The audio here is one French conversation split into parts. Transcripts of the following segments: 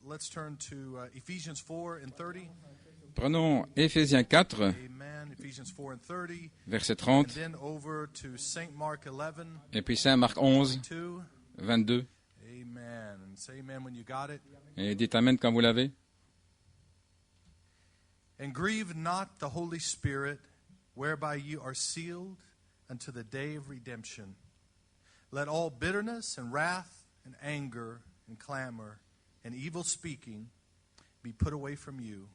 let's turn to Ephesians 4 and 30. Prenons Éphésiens 4, Amen. Ephesians 4 and 30. verset And 30, then over to St. Mark 11, et puis Saint Marc 11, 2. 22. Amen. And say amen when you got it. Et dites Amen quand vous l'avez. And grieve not the Holy Spirit, whereby you are sealed unto the day of redemption. Let all bitterness and wrath and anger and clamor and evil speaking be put away from you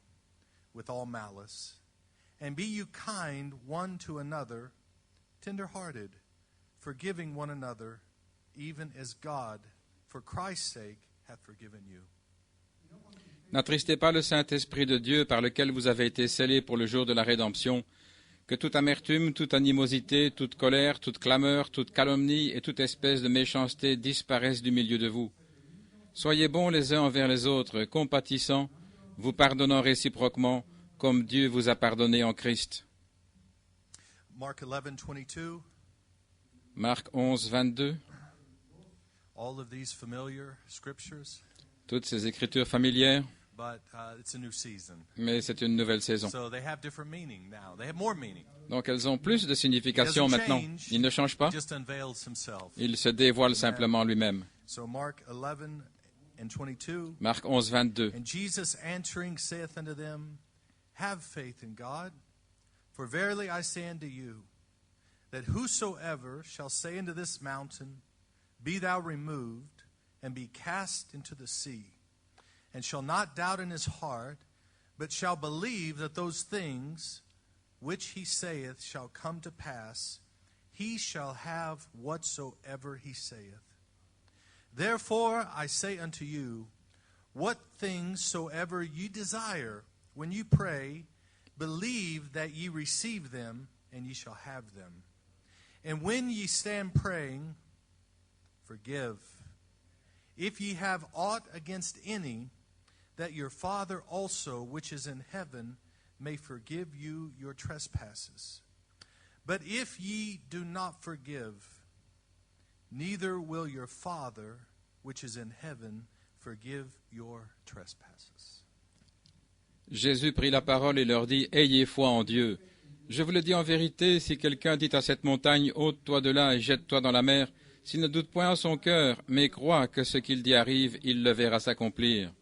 with all malice. And be you kind one to another, tender-hearted, forgiving one another, even as God, for Christ's sake, hath forgiven you. N'attristez pas le Saint-Esprit de Dieu par lequel vous avez été scellés pour le jour de la rédemption. Que toute amertume, toute animosité, toute colère, toute clameur, toute calomnie et toute espèce de méchanceté disparaissent du milieu de vous. Soyez bons les uns envers les autres, compatissants, vous pardonnant réciproquement, comme Dieu vous a pardonné en Christ. Mark 11:22. Marc 11, 22. All of these familiar scriptures, Toutes ces écritures familières, but it's a new season. mais c'est une nouvelle saison. So they have different meaning now. They have more meaning. Donc elles ont plus de signification maintenant. Il ne change pas, He just unveils himself. il se dévoile simplement lui-même. So Mark 11 and 22. Marc 11, 22. And Jesus answering saith unto them, Have faith in God, for verily I say unto you, that whosoever shall say unto this mountain, Be thou removed, and be cast into the sea, and shall not doubt in his heart, but shall believe that those things which he saith shall come to pass, he shall have whatsoever he saith. Therefore I say unto you, what things soever ye desire, when you pray, believe that ye receive them, and ye shall have them. And when ye stand praying, forgive, if ye have aught against any, that your Father also, which is in heaven, may forgive you your trespasses. But if ye do not forgive, neither will your Father, which is in heaven, forgive your trespasses. Jésus prit la parole et leur dit, « Ayez foi en Dieu. Je vous le dis en vérité, si quelqu'un dit à cette montagne, « Ôte-toi de là et jette-toi dans la mer », s'il ne doute point en son cœur, mais croit que ce qu'il dit arrive, il le verra s'accomplir.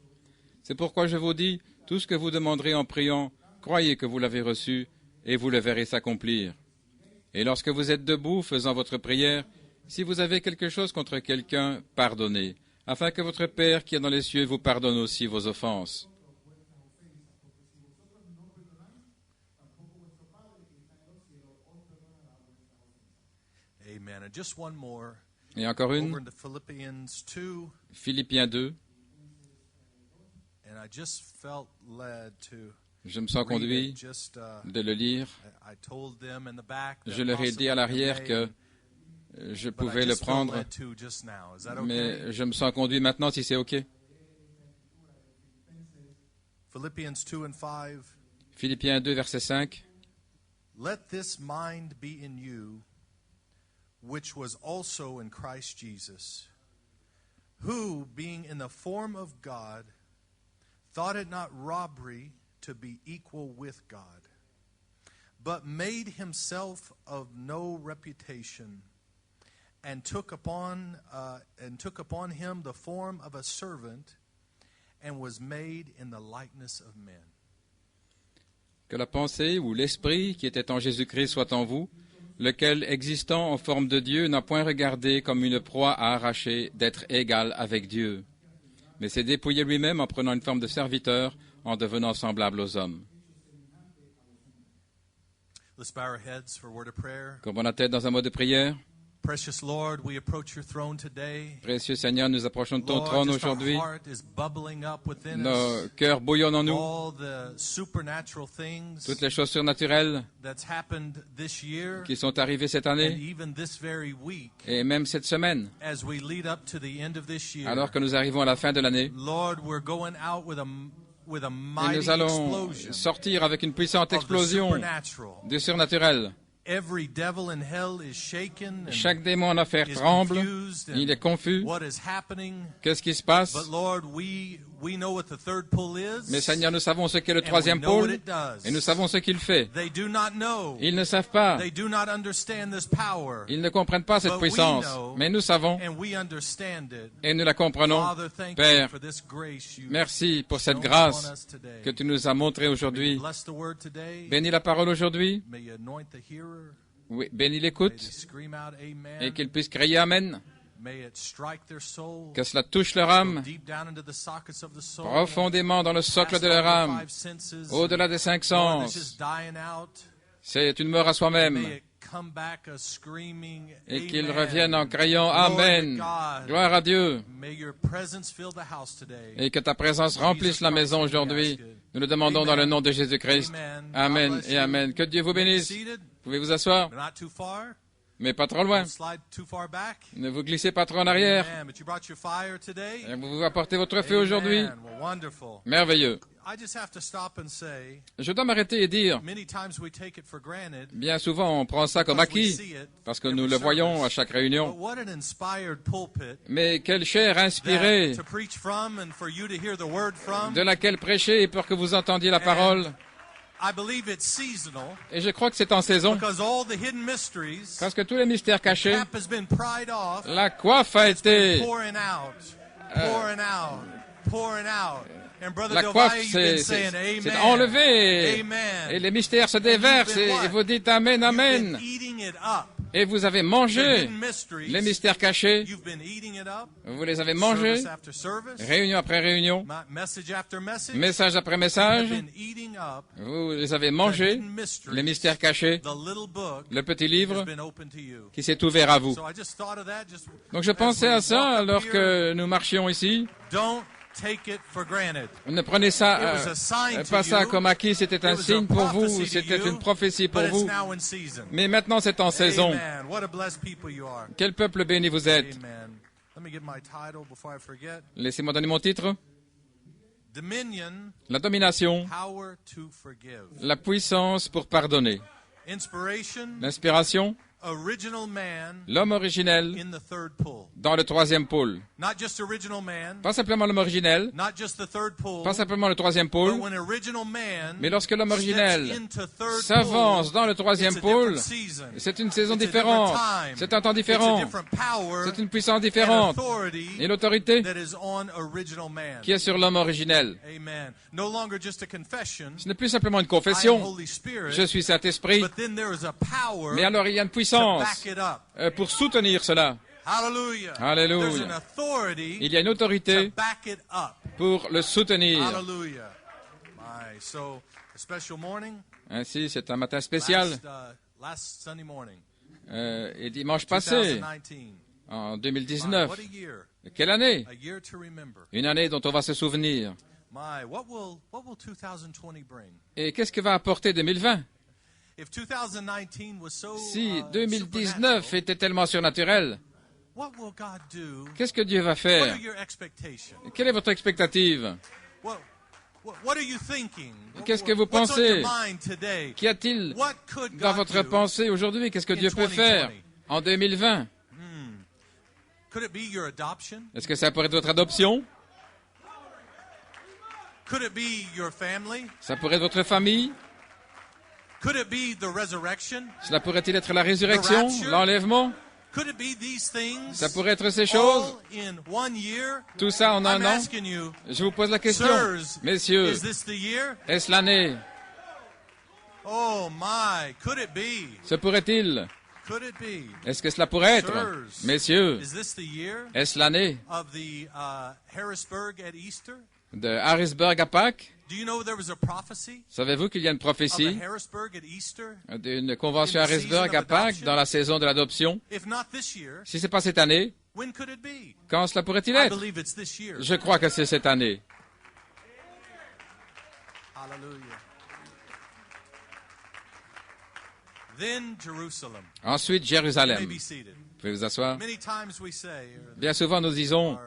C'est pourquoi je vous dis, tout ce que vous demanderez en priant, croyez que vous l'avez reçu, et vous le verrez s'accomplir. Et lorsque vous êtes debout, faisant votre prière, si vous avez quelque chose contre quelqu'un, pardonnez, afin que votre Père qui est dans les cieux vous pardonne aussi vos offenses. Amen. And just one more. Et encore Over une, into Philippians 2, Philippiens 2, and I just felt led to je me sens read conduit it. Just, de le lire. I told them in the back that Je leur ai dit à l'arrière que je but I pouvais le just felt prendre, led to just now. Is that okay? mais je me sens conduit maintenant si c'est OK. Philippians 2 and 5. Philippiens 2, verset 5. Let this mind be in you, which was also in Christ Jesus, who, being in the form of God, thought it not robbery to be equal with God, but made himself of no reputation, and took upon him the form of a servant, and was made in the likeness of men. Que la pensée ou l'esprit qui était en Jésus-Christ soit en vous, lequel, existant en forme de Dieu, n'a point regardé comme une proie à arracher d'être égal avec Dieu, mais s'est dépouillé lui-même en prenant une forme de serviteur, en devenant semblable aux hommes. Let's bow our heads for a word of prayer. Courbons la tête dans un mot de prière. Precious Lord, we approach your throne today. Précieux Seigneur, nous approchons de ton Lord, trône just our aujourd'hui. heart is bubbling up within Nos us. cœurs bouillonnent en nous. All the supernatural things Toutes les choses surnaturelles that's happened this year qui sont arrivées cette and année, even this very week et même cette semaine, as we lead up to the end of this year. alors que nous arrivons à la fin de l'année. Lord, we're going out with a Et mighty nous allons explosion sortir avec une puissante of the explosion supernatural. du surnaturel. Every devil in hell is shaken and Chaque démon en enfer is tremble, confused il est and confus. what is happening. Qu'est-ce qui se passe? But Lord, we we know what the third pull is. Mais Seigneur, nous savons ce qu'est le and we troisième know what pôle it does. et nous savons ce qu'il fait. They do not know. Ils ne savent pas, They do not understand this power. ils ne comprennent pas cette But we puissance, know, mais nous savons and we understand it. et nous la comprenons. Father, thank you Père, for this grace you merci pour cette shown grâce upon us today. que tu nous as montrée aujourd'hui. Bless the word today. Bénis la parole aujourd'hui, May you anoint the hearer. oui, bénis May l'écoute they scream out amen. et qu'ils puissent crier Amen, May it strike their soul. que cela touche leur âme Deep down into the sockets of the soul. profondément dans le socle Past de leur all the âme, five senses. au-delà des 5 Lord, that's sens. just dying out. C'est une mort à soi-même May it come back a screaming et qu'ils amen. reviennent en criant Glory to Amen, God. gloire à Dieu, May your presence fill the house today. et que ta présence remplisse la maison aujourd'hui. Nous le demandons dans le nom de Jésus-Christ. Amen et Amen. Que Dieu vous bénisse. Seated, Pouvez vous asseoir, but not too far. mais pas trop loin. Don't slide too far back. Ne vous glissez pas trop en arrière. Amen. But you brought your fire today. Et vous apportez votre feu aujourd'hui. Amen. Well, wonderful. Merveilleux. I just have to stop and say, Je dois m'arrêter et dire, many times we take it for granted bien souvent on prend ça comme because we acquis, see it parce que every nous le voyons à service. chaque But réunion. what an inspired pulpit Mais quelle chair inspirée that to preach from and for you to hear the word from. de laquelle prêcher pour que vous entendiez la parole. I believe it's seasonal Et je crois que c'est en saison, because all the hidden mysteries, parce que tous les mystères cachés, cap has been pried off, la coiffe a it's been été, pouring out, pouring out, pouring out. And Brother la Delvaya, coiffe you've been c'est saying amen. c'est enlevée, Amen. et les mystères se déversent, et vous dites Amen, You've Amen. been eating it up. Et vous avez The mangé hidden mysteries, les mystères cachés, you've been eating it up. vous les avez mangés, Service after service, réunion après réunion, message after message, message après you've message, been eating up vous les avez the mangés, hidden mysteries. les mystères cachés, The little book le petit has livre been open to you. qui s'est ouvert à vous. So I just thought of that. Just Donc je as pensais we à ça walk up alors here. que nous marchions ici. Don't take it for granted. Ne prenez ça, It was a sign to pas ça you. comme acquis, c'était un It was a signe pour vous, prophecy to c'était you, une prophétie pour but it's vous. now in season. Mais maintenant c'est en saison. Amen. What a blessed people you are. Quel peuple béni vous êtes. Amen. Let me get my title before I forget. Laissez-moi donner mon titre. Dominion, La domination, power to forgive. la puissance pour pardonner. Inspiration, L'inspiration, original man l'homme originel in the third pull. dans le troisième pôle. Not just original man, Pas simplement l'homme originel, not just the third pull, pas simplement le troisième but pôle, when original man mais lorsque l'homme steps originel into third s'avance pull, dans le troisième it's a pôle, different season. c'est une saison It's a différente, different time. c'est un temps It's a différent, different power c'est une puissance and différente authority et l'autorité that is on original man. qui est sur l'homme originel. Amen. No longer just a confession. Ce n'est plus simplement une I am confession, Holy Spirit. je suis Saint-Esprit, But then there is a power mais alors il y a une to puissance back it up. pour soutenir cela. Hallelujah. Alléluia. There's an authority Il y a une to autorité back it up. pour le soutenir. Hallelujah. My, so a special morning. Ainsi, c'est un matin spécial. Last Sunday morning, Et dimanche passé, 2019. en My, 2019, what a year. quelle année? A year to remember. Une année dont on va se souvenir. My, what will 2020 bring? Et qu'est-ce que va apporter 2020? If 2019 was so Si 2019 supernatural, était tellement surnaturel, what will God do? qu'est-ce que Dieu va What faire? are your expectations? Quelle est votre expectative? What are you thinking? Qu'est-ce que vous What's on pensez? your mind today? Qu'y a-t-il What could dans God votre do? pensée aujourd'hui? Qu'est-ce que in Dieu peut 2020? faire en 2020? Could it be your adoption? Est-ce que ça pourrait être votre adoption? Could it be your family? Ça pourrait être votre famille? Could it be the resurrection? Cela pourrait-il être la résurrection, rapture? l'enlèvement? Could it be these things? Ça pourrait être ces choses? All in one year? Tout ça en un I'm an? asking you, Je vous pose la question. sirs, Messieurs, is this the year? est-ce l'année? Oh my, could it be? Se pourrait-il? Could it be? Est-ce que cela pourrait être? Sirs, Messieurs, is this the year est-ce l'année of the Harrisburg at Easter? de Harrisburg à Pâques? Do you know there was a prophecy Savez-vous qu'il y a une of prophétie a Harrisburg at Easter? d'une convention à Harrisburg à Pâques dans la saison de l'adoption? If not this year, Si c'est pas cette année, when could it be? quand cela pourrait-il I être? believe it's this year. Je crois que c'est cette année. Hallelujah. Then Jerusalem. Ensuite, You may Jérusalem. be seated. Vous pouvez vous asseoir. Many times we say, Bien souvent, nous disons,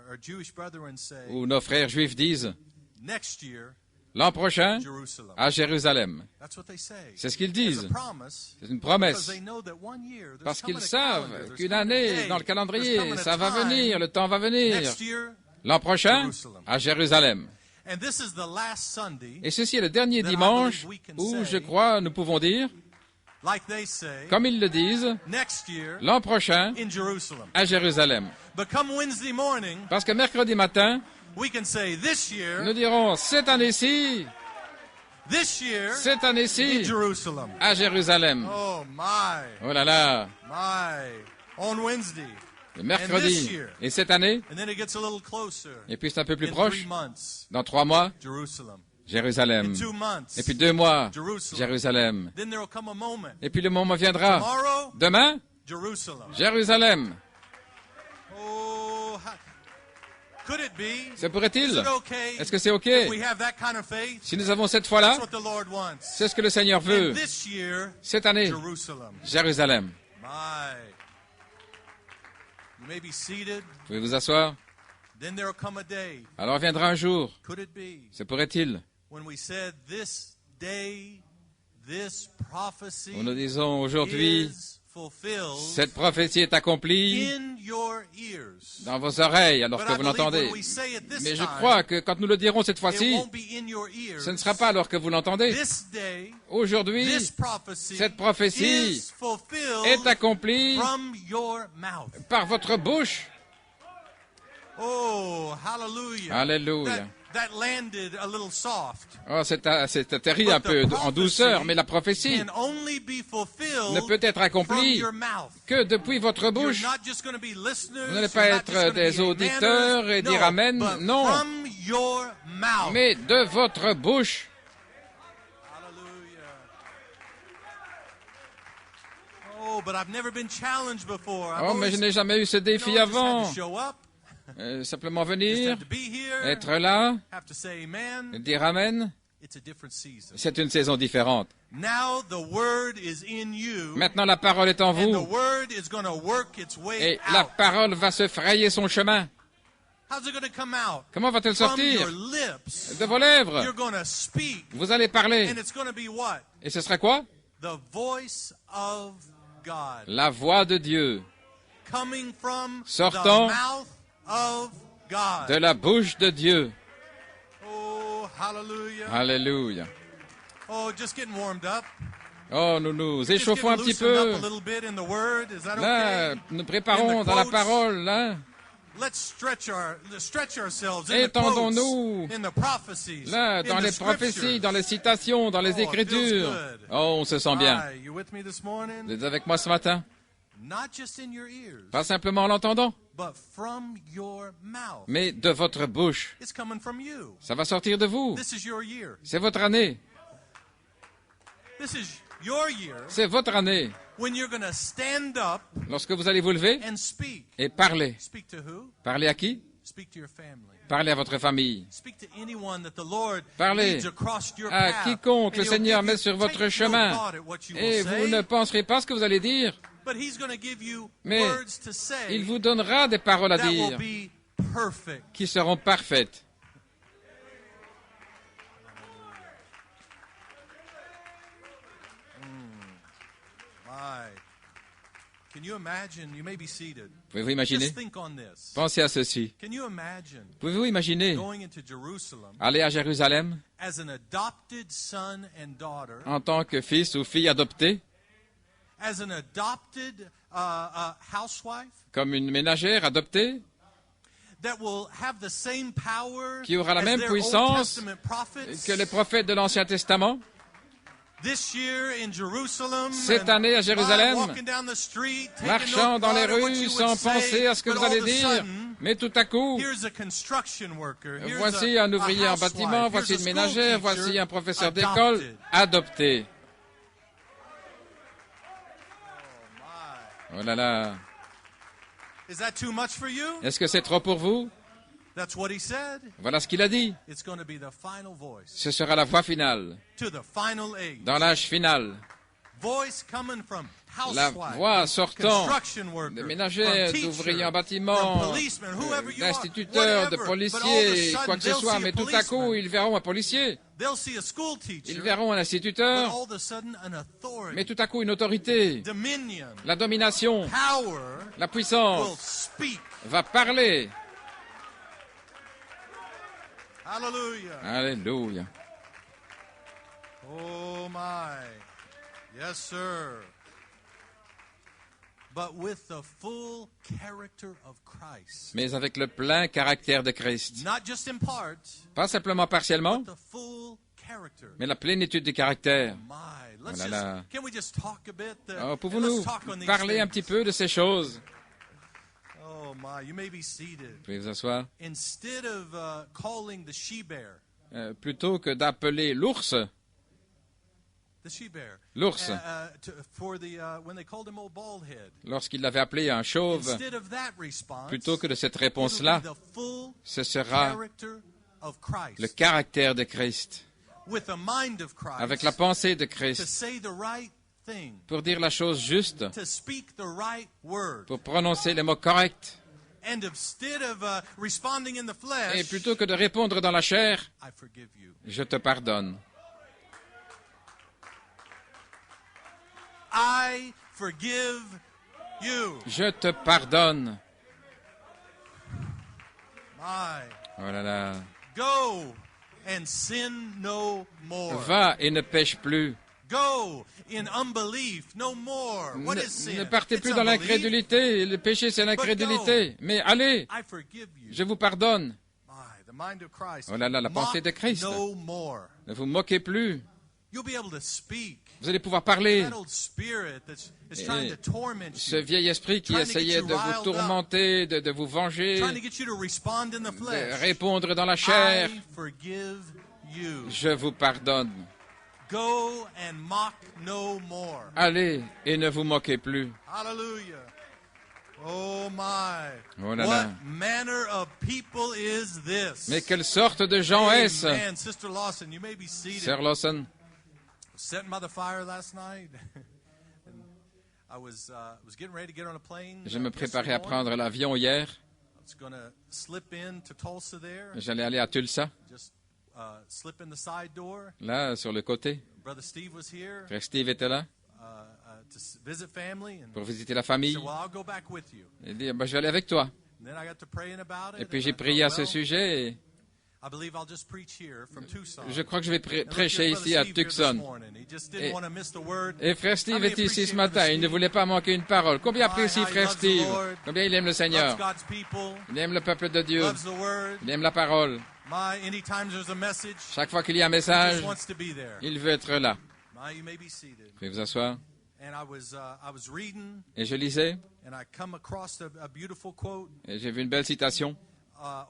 our Jewish brethren say, ou nos frères juifs disent, next year, l'an prochain, Jerusalem. à Jérusalem. That's what they say. C'est ce qu'ils It's disent. a promise. C'est une Because promesse. they know that one year, there's Parce coming qu'ils a calendar, savent there's qu'une coming a année, day, dans le there's coming calendrier, a ça va time. venir, le temps va venir. Next year, L'an prochain, Jerusalem. à Jérusalem. And this is the last Sunday, Et ceci est le dernier dimanche où, je crois, nous pouvons dire, like they say, comme ils le disent, next year l'an prochain, in Jerusalem. à Jérusalem. But come Wednesday morning, Parce que mercredi matin, we can say this year, nous dirons, cette année-ci, in cette année-ci, Jerusalem. à Jérusalem. Oh my, Oh là là, my. On Wednesday. le mercredi. Et cette année, And then it gets a little closer. et puis c'est un peu plus In proche, 3 months, dans 3 mois, Jerusalem. Jérusalem. In 2 months, Et puis 2 mois, Jerusalem. Jérusalem. Then there will come a moment. Et puis le moment viendra. Tomorrow, Demain, Jerusalem. Jérusalem. Oh, could it be? Se Is pourrait-il? it okay Est-ce que c'est OK? if we have that kind of faith? Si nous avons cette foi-là, That's what the Lord wants. c'est ce que le Seigneur veut. And this year, Cette année, Jerusalem. Jérusalem. My. You may be seated. Vous pouvez vous asseoir. Then there will come a day. Alors viendra un jour. Could it be Se pourrait-il? when we said this day, this prophecy Où nous disons aujourd'hui, is fulfilled cette prophétie est accomplie in your ears. dans vos oreilles alors But que I vous believe l'entendez. when we say it this Mais je time, crois que quand nous le dirons cette it fois-ci, won't be in your ears. ce ne sera pas alors que vous l'entendez. This day, Aujourd'hui, this prophecy cette prophétie is fulfilled est accomplie from your mouth. par votre bouche. Oh, hallelujah. Alléluia. That landed a little soft. Oh, c'est atterri un peu en douceur, mais la prophétie Can only be fulfilled ne peut être from accomplie your mouth. que depuis votre You're bouche. not just going to be listeners, Vous n'allez you're pas not être just gonna des be auditeurs amenters, et dire no, amen, but non. from your mouth. Mais de votre bouche. Hallelujah. Oh, but I've never been challenged before. I've Oh, mais always, je n'ai jamais eu ce you know, défi just had avant. to show up, Simplement just venir, had to be here, être là, have to say amen. dire amen. It's a different season. C'est une saison différente. Now the word is in you, Maintenant, la parole est en and the vous. word is going to work its way Et la out. parole va se frayer son chemin. How's it going to come out? Comment va-t-elle From sortir? your lips. De vos lèvres. You're going to speak, Vous allez parler. and it's going to be what? Et ce sera quoi? The voice of God La voix de Dieu, coming from Sortant the mouth of God. de la bouche de Dieu. Oh, hallelujah. Alléluia. Oh, just getting warmed up. Oh, nous nous Just échauffons un getting petit loosened peu. up a little bit in the word. Is that Là, okay? nous préparons dans la parole, là. Let's stretch ourselves in the Étendons-nous. quotes, in the prophecies, Là, in dans the les prophéties, scriptures. dans les citations, dans les Oh, it feels écritures. good. Oh, on se sent bien. Hi, you with me this morning? Vous êtes avec moi ce matin? Not just in your ears, Pas simplement en l'entendant, but from your mouth. mais de votre bouche. It's coming from you. Ça va sortir de vous. This is your year. C'est votre année. This is your year C'est votre année. when you're going to stand up Lorsque vous allez vous lever and speak. et parler. Speak to who? Parlez à qui? Speak to your family. Parlez à votre famille. Speak to anyone that the Lord Parlez leads across your à path. quiconque And le he'll Seigneur give met you- sur votre take no chemin. thought at what you will Et vous say, ne penserez pas ce que vous allez dire, but he's going to give you mais words to say il vous donnera des paroles à that will dire be perfect. qui seront parfaites. My. Can you imagine? You may be seated. Pouvez-vous imaginer? Just think on this. Pensez à ceci. Can you imagine Pouvez-vous imaginer going into Jerusalem aller à Jérusalem as an adopted son and daughter, en tant que fils ou fille adopté, as an adopted housewife comme une ménagère adoptée, that will have the same power qui aura la as même their Old puissance Testament prophets? que les prophètes de l'Ancien Testament? This year in Jerusalem, Cette and année à Jérusalem, walking down the street, taking marchant no dans les thought of what rues you sans would say, penser à ce que but vous all allez of a dire, sudden, mais tout à coup, here's a construction worker, here's voici a un ouvrier en housewife, bâtiment, voici here's une a ménagère, school voici teacher un professeur adopted. d'école adopté. Oh là là, Is that too much for you? est-ce que c'est trop pour vous? That's what he said. Voilà ce qu'il a dit. It's going to be the final voice Ce sera la voix finale, to the final age. dans l'âge final. Voice coming from La housewife, voix sortant construction worker, de from ménagères, teacher, d'ouvriers en from bâtiment, policemen, whoever you are, d'instituteurs, de whatever. But all of a policiers, sudden, quoi que ce they'll soit, see mais a tout à coup, policeman. ils verront un policier, They'll see a school ils teacher, verront un but instituteur, all of a sudden an authority, mais tout à coup une autorité, dominion, la domination, power la will puissance speak. va parler. Hallelujah. Alléluia. Oh my. Yes, sir. But with the full character of Christ. Mais avec le plein caractère de Christ. Not just in part, Pas simplement partiellement, but the full character. mais la plénitude du caractère. My. Let's Oh là là. can we just talk a bit? Oh, And pouvons-nous let's talk on these parler un things. petit peu de ces choses? Oh my, you may be seated. Pouvez vous asseoir? Instead of calling the she-bear, Plutôt que d'appeler l'ours, the she-bear, l'ours, when they called him old bald head, lorsqu'il l'avait appelé un chauve, instead of that response, plutôt que de cette it will réponse-là, be the full ce sera character of Christ, le caractère de Christ, with the mind of Christ, avec la pensée de to Christ, say the right thing, pour dire la chose juste, to speak the right word, pour prononcer les mots corrects, and instead of responding in the flesh, et plutôt que de répondre dans la chair, I forgive you. je te pardonne. I forgive you. Je te pardonne. My. Oh là là. Go and sin no more. Va et ne pêche plus. Go in unbelief no more. What is sin? Ne partez It's plus dans unbelief. l'incrédulité. Le péché, c'est l'incrédulité. Mais allez, I forgive you. je vous pardonne. My, the mind of Christ. Oh là là, la pensée de Mock Christ. no more. Ne vous moquez plus. You'll be able to speak. Vous allez pouvoir parler. That old spirit that's trying to torment Ce you, vieil esprit qui Trying to get essayait you de vous riled up. tourmenter, de vous venger, trying to get you to respond in the de flesh. répondre dans la chair, I forgive you. je vous pardonne. Go and mock no more. Allez et ne vous moquez plus. Hallelujah. Oh my. Oh là What là. manner of people is this? Mais quelle sorte de gens est-ce? Amen. Sister Lawson, you may be seated. Sœur Lawson, Sitting by the fire last night. And I was getting ready to get on a plane. je me préparais à yesterday prendre l'avion hier. morning. I was going to slip in to Tulsa there. J'allais aller à Tulsa, Just slip in the side door. là, sur le côté. Brother Steve was here Frère Steve était là to visit family. And pour visiter la he famille. said, well, I'll go back with you. Il dit, je vais aller avec toi. And then I got to praying about it. Et puis and j'ai I prié à thought, ce well, sujet et I believe I'll just preach here from Tucson. je crois que je vais And look, prêcher here's ici à Brother Steve here this Tucson. morning. He just didn't Et- want to miss the word. Et Frère How Steve many est ici appreciate ce matin. Brother Il ne Steve? voulait pas manquer une parole. Combien apprécie How he Frère loves the Steve? Lord, Combien il aime le Loves Seigneur? God's people. Il aime le peuple de Dieu. Loves the word. Il aime la parole. Anytime there's a message, Chaque fois qu'il y a un he message, just wants to be there. il veut être là. You may be seated. Pouvez vous asseoir. And I was reading, Et je lisais, and I come across a beautiful quote et j'ai vu une belle citation.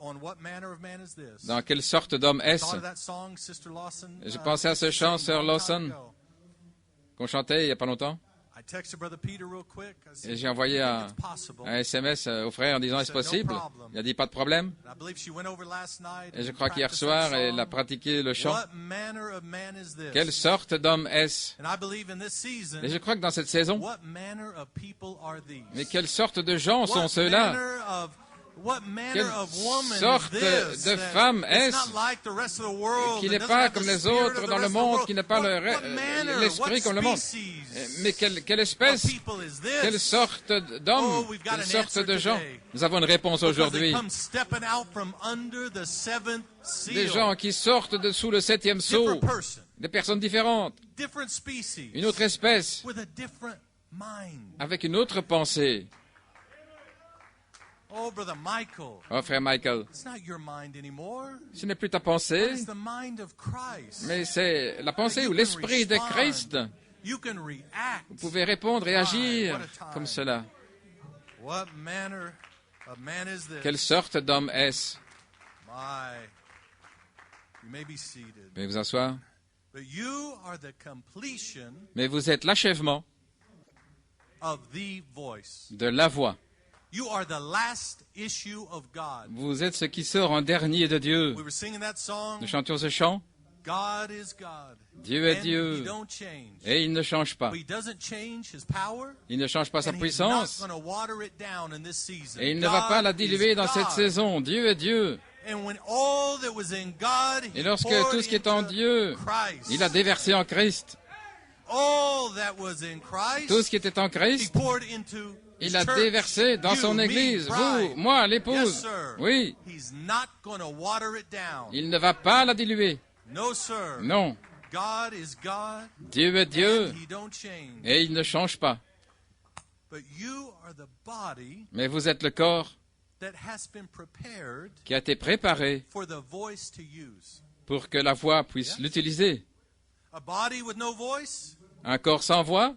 on what manner of man is this. Dans quelle sorte d'homme est-ce Thought of that song, Sister Lawson. Je pensais à ce chant, Sœur Lawson. Qu'on chantait il n'y a pas longtemps? I texted Brother Peter real quick. I said, Et j'ai envoyé un "It's possible." SMS au frère en disant, est-ce possible? Il a dit, pas de problème. And I believe she went over last night Et je and crois qu'hier practiced soir, that elle a song. pratiqué le chant. What manner of man is this? Quelle sorte d'homme est-ce? And I believe in this season, Et je crois que dans cette saison, what manner of people are these? mais quelle sorte de gens sont What ceux-là? manner Quelle of woman sorte is this? de That femme it's est-ce not like the rest of the world, qui that n'est doesn't pas have comme the les spirit of autres the dans le rest of the monde, world. qui n'a pas What manner, l'esprit what comme le monde. species Mais quelle of espèce, people is this? quelle sorte d'homme, Oh, we've got quelle an sorte answer de gens? today. Nous avons une réponse Because they aujourd'hui. come stepping out from under the seventh Des seal. gens qui sortent de sous le septième sceau, Different person, des personnes différentes, different species, une autre espèce, with a different mind. avec une autre pensée. Oh, Brother Michael, Oh, frère Michael, it's not your mind anymore. ce n'est plus ta pensée, It's the mind of Christ. mais c'est la pensée ou You can l'esprit de respond. Christ. You can react. Vous pouvez répondre et agir comme cela. What manner of man is this? Quelle sorte d'homme est-ce? My, you may be seated. Veuillez vous asseoir. But you are the completion Mais vous êtes l'achèvement of the voice. de la voix. You are the last issue of God. Vous êtes ce qui sort en dernier de Dieu. We were singing that song. Nous chantions ce chant. God is God. Dieu est And Dieu. He don't change. Et il ne change pas. But He doesn't change His power. Il ne change pas sa And He's puissance. not going to water it down in this season. Et il ne va pas la God diluer is dans cette God. saison. Dieu est Dieu. And when all that was in God, Et He lorsque poured tout ce qui est en into Dieu, Christ. il a déversé en Christ. All that was in Christ, Tout ce qui était en He Christ, poured into Il a déversé dans son église, vous, moi, l'épouse. Oui, il ne va pas la diluer. Non, Dieu est Dieu et il ne change pas. Mais vous êtes le corps qui a été préparé pour que la voix puisse l'utiliser. Un corps sans voix,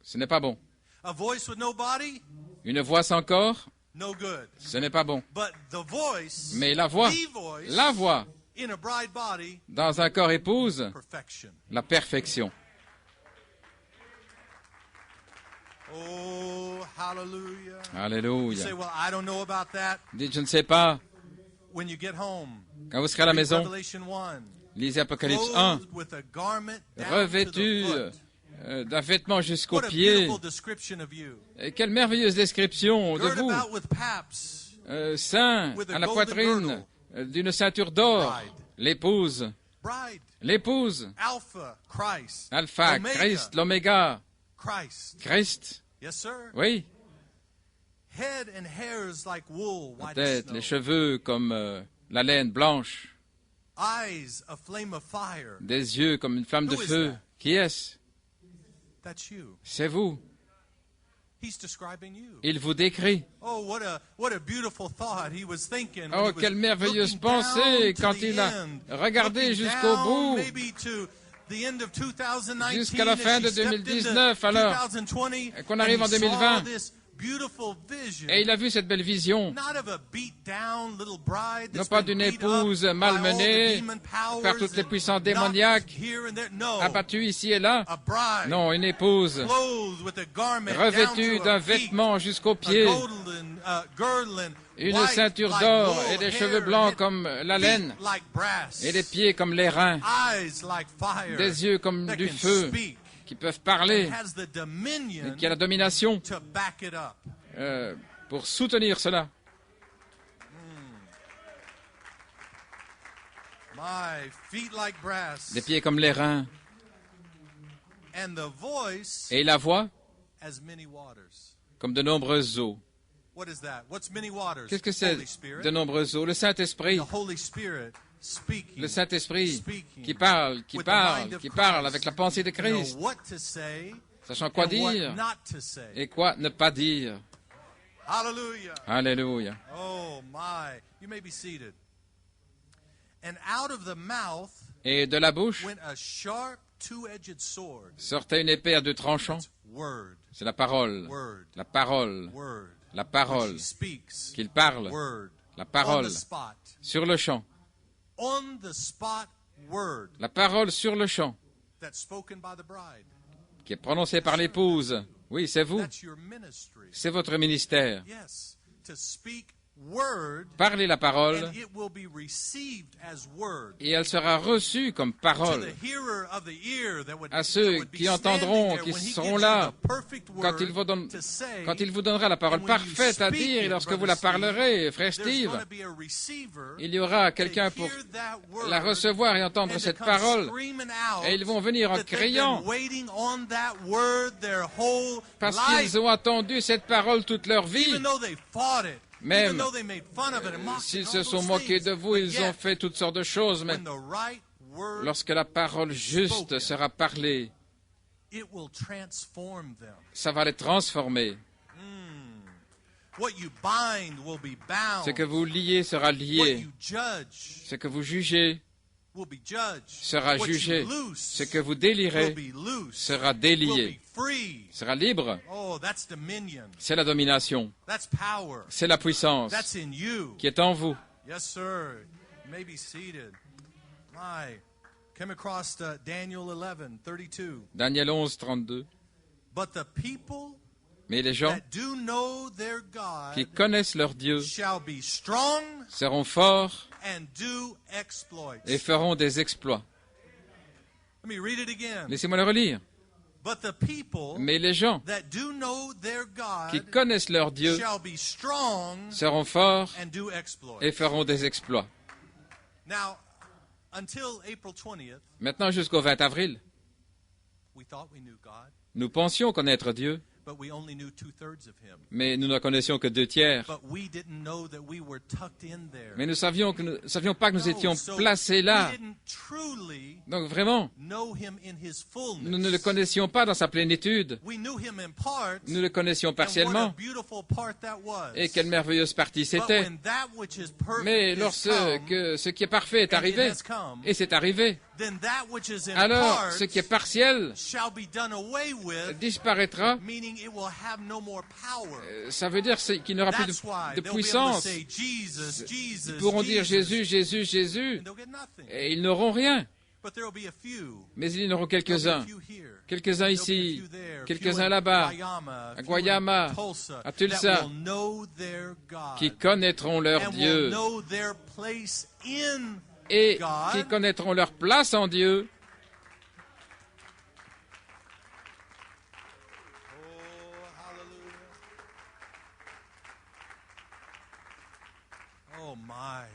ce n'est pas bon. Une voix sans corps, ce n'est pas bon. Mais la voix dans un corps épouse, la perfection. Oh, hallelujah. Alléluia. You say, well, I don't know about that. Dites, je ne sais pas. When you get home, Quand vous serez à la maison, Revelation 1, lisez Apocalypse 1, clothed with a garment down revêtu to the foot. d'un vêtement jusqu'aux What a pieds. beautiful description of you. Et quelle merveilleuse description de Girt vous, about with paps, saint à la poitrine, d'une ceinture d'or, l'épouse, bride, l'épouse, Alpha, Christ, Alpha, Omega, Christ, l'Oméga, Christ. Christ, Yes, sir. oui, Head and hairs like wool, la white as tête, snow. les cheveux comme la laine blanche, Eyes, a flame of fire. des yeux comme une flamme de Who is feu. that? Qui est-ce? That's you. C'est vous. He's describing you. Il vous décrit. Oh, what a beautiful thought he was thinking. Oh, quelle merveilleuse pensée quand il a regardé jusqu'au bout, jusqu'à la fin de 2019, alors qu'on arrive en 2020. Et il a vu cette belle vision, non pas d'une épouse malmenée par toutes les puissances démoniaques, abattue ici et là. Non, une épouse revêtue d'un vêtement jusqu'aux pieds, une ceinture d'or et des cheveux blancs comme la laine, et des pieds comme les reins, des yeux comme du feu, qui peuvent parler, et qui a la domination pour soutenir cela. Des pieds comme les reins, et la voix comme de nombreuses eaux. Qu'est-ce que c'est de nombreuses eaux? Le Saint-Esprit. Le Saint-Esprit qui parle avec la pensée de Christ, sachant quoi dire et quoi ne pas dire. Alléluia. Oh my. You may be seated. And out of the mouth Et de la bouche went a sharp two-edged sword. sortait une épée à deux tranchants. Word, C'est la parole. word, La parole. word. La When parole. she speaks, Qu'il parle. word. La On parole. the spot. Sur le champ. On the spot word La parole sur le champ. that's spoken by the bride. Qui est prononcée par l'épouse. Oui, c'est vous. That's your ministry. C'est votre ministère. Yes. To speak word, Parlez la parole and it will be received as word. et elle sera reçue comme To parole. the hearer of the ear that would, À ceux that would be qui entendront, standing there qui when he seront gives là, you the perfect quand word to say, quand il vous donnera la parole and when you parfaite à speak dire, et it, lorsque vous Brother la Steve, parlerez, frère there's Steve, going to be a receiver il y aura quelqu'un to pour hear that word la recevoir et and entendre to cette come parole. screaming out Et ils vont venir en that they've criant, been waiting on that word their whole parce life, qu'ils ont entendu cette parole toute leur vie. even though they fought it, Même even though they made fun of it and mocked it s'ils and se all sont those moqués things, de vous, but ils ont yet, fait toutes sortes de choses, mais when the right word, lorsque la parole juste spoken, sera parlée, it will transform them. ça va les transformer. What you bind will be bound. Ce que vous liez sera What lié. you judge Ce que vous jugez will be judged. sera What jugé. you loose Ce que vous will délierez be loose. sera Will délié, be free. sera libre. Oh, that's dominion. C'est la domination, That's power. c'est la puissance That's in you. qui est en vous. Yes, sir. You may be seated. My, came across Daniel 11:32. Daniel 11, 32. But the people Mais les gens that do know their God qui connaissent leur Dieu shall be strong seront forts and do exploits. et feront des exploits. Let me read it again. Laissez-moi le relire. But the people Mais les gens that do know their qui God connaissent leur Dieu shall be strong seront forts and do exploits. et feront des exploits. Now, until April 20th, Maintenant jusqu'au 20 avril, we thought we knew God. nous pensions connaître Dieu, but we only knew 2/3 of him. mais nous n'en connaissions que 2 tiers. But we didn't know that we were tucked in there. Mais nous savions pas que nous étions So placés là. we didn't truly Donc vraiment, know him in his fullness. nous ne le connaissions pas dans sa plénitude. We knew him in part. Nous le connaissions And what a partiellement. beautiful part that was. Et quelle merveilleuse partie But c'était. when that which is perfect Mais is lorsque come, ce qui est parfait est and it arrivé, has come, et c'est arrivé, then that which is in alors part ce qui est partiel shall be done away with, disparaîtra. meaning it will have no more power. Ça veut dire qu'il n'y aura plus That's why de they'll be able to puissance. say Jesus, Jesus, Ils pourront dire Jesus, Jésus, Jésus, Jésus, and they'll get nothing. et ils n'auront rien. But there'll be a few. Mais il y en aura There'll be a quelques-uns. few here. Quelques-uns There'll be a ici, few there, quelques-uns few in là-bas, Guayama, à few in Guayama, Tulsa, à Tulsa, that will know their God qui connaîtront leur and will Dieu know their place in et God. qui connaîtront leur place en Dieu. Oh, hallelujah. Oh, my.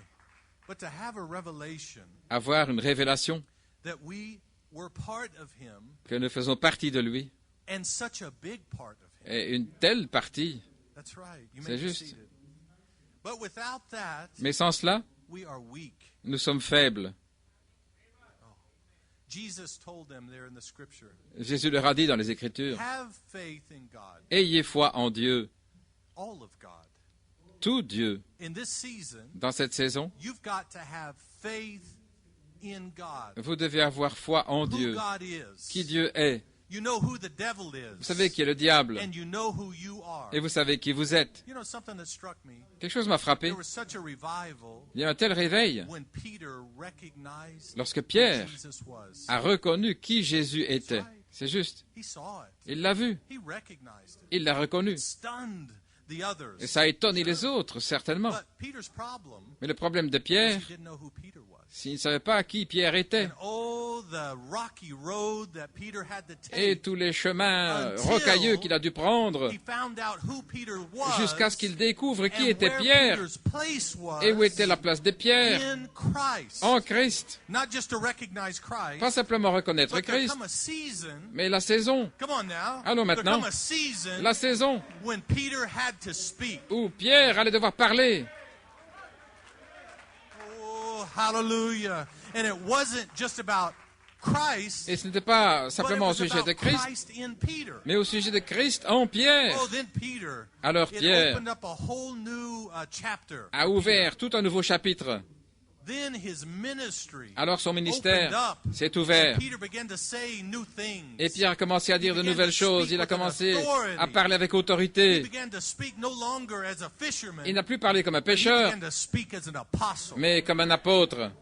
But to have a revelation Avoir une révélation that we were part of him que nous faisons partie de lui, and such a big part of him. et une telle partie. That's right. You C'est may be juste. seated. But without that, Mais sans cela, we are weak. nous sommes faibles. Jesus told them there in the scripture, Jésus leur a dit dans les Écritures, have faith in God, ayez foi en Dieu, all of God. tout Dieu. In this season, Dans cette saison, you've got to have faith in God. vous devez avoir foi en Who Dieu, God is. qui Dieu est. You know who the devil is. Vous savez qui est le diable, And you know who you are. et vous savez qui vous êtes. You know something that struck me? Quelque chose m'a frappé. There was such a revival Il y a un tel réveil when Peter recognized lorsque who Pierre Jesus was. a reconnu qui Jésus était. C'est juste. He saw it. Il l'a vu. He recognized it. Il l'a reconnu. It stunned the Et others. ça a étonné les autres, certainement. But Peter's problem Mais le problème de was Pierre, he didn't know who Peter was. s'il ne savait pas qui Pierre était, And oh, the rocky road that Peter had to et take. tous les chemins rocailleux qu'il a dû prendre, He found out who Peter was jusqu'à ce qu'il découvre qui and était where Pierre Peter's place was et où était la place de Pierre in Christ. en Christ. Not just to recognize Christ, Pas simplement reconnaître but there Christ, come a season. mais la saison, Come on now. Allons There maintenant. come a season la saison when Peter had to speak. où Pierre allait devoir parler. Oh, hallelujah! And it wasn't just about Christ, Et ce n'était pas but it simplement au was sujet about de Christ, Christ in Peter. mais au sujet de Christ en Pierre. Oh, then Peter. Alors It Pierre opened up a whole new chapter. a ouvert tout un nouveau chapitre. Then his ministry Alors son opened ministère up. s'est ouvert. And Peter began to say new things. Et Pierre a commencé à dire de nouvelles choses. Il a commencé à parler avec He autorité. began to speak no longer as a fisherman, Il n'a plus parlé comme un but he pêcheur, began to speak as an apostle. mais comme un apôtre.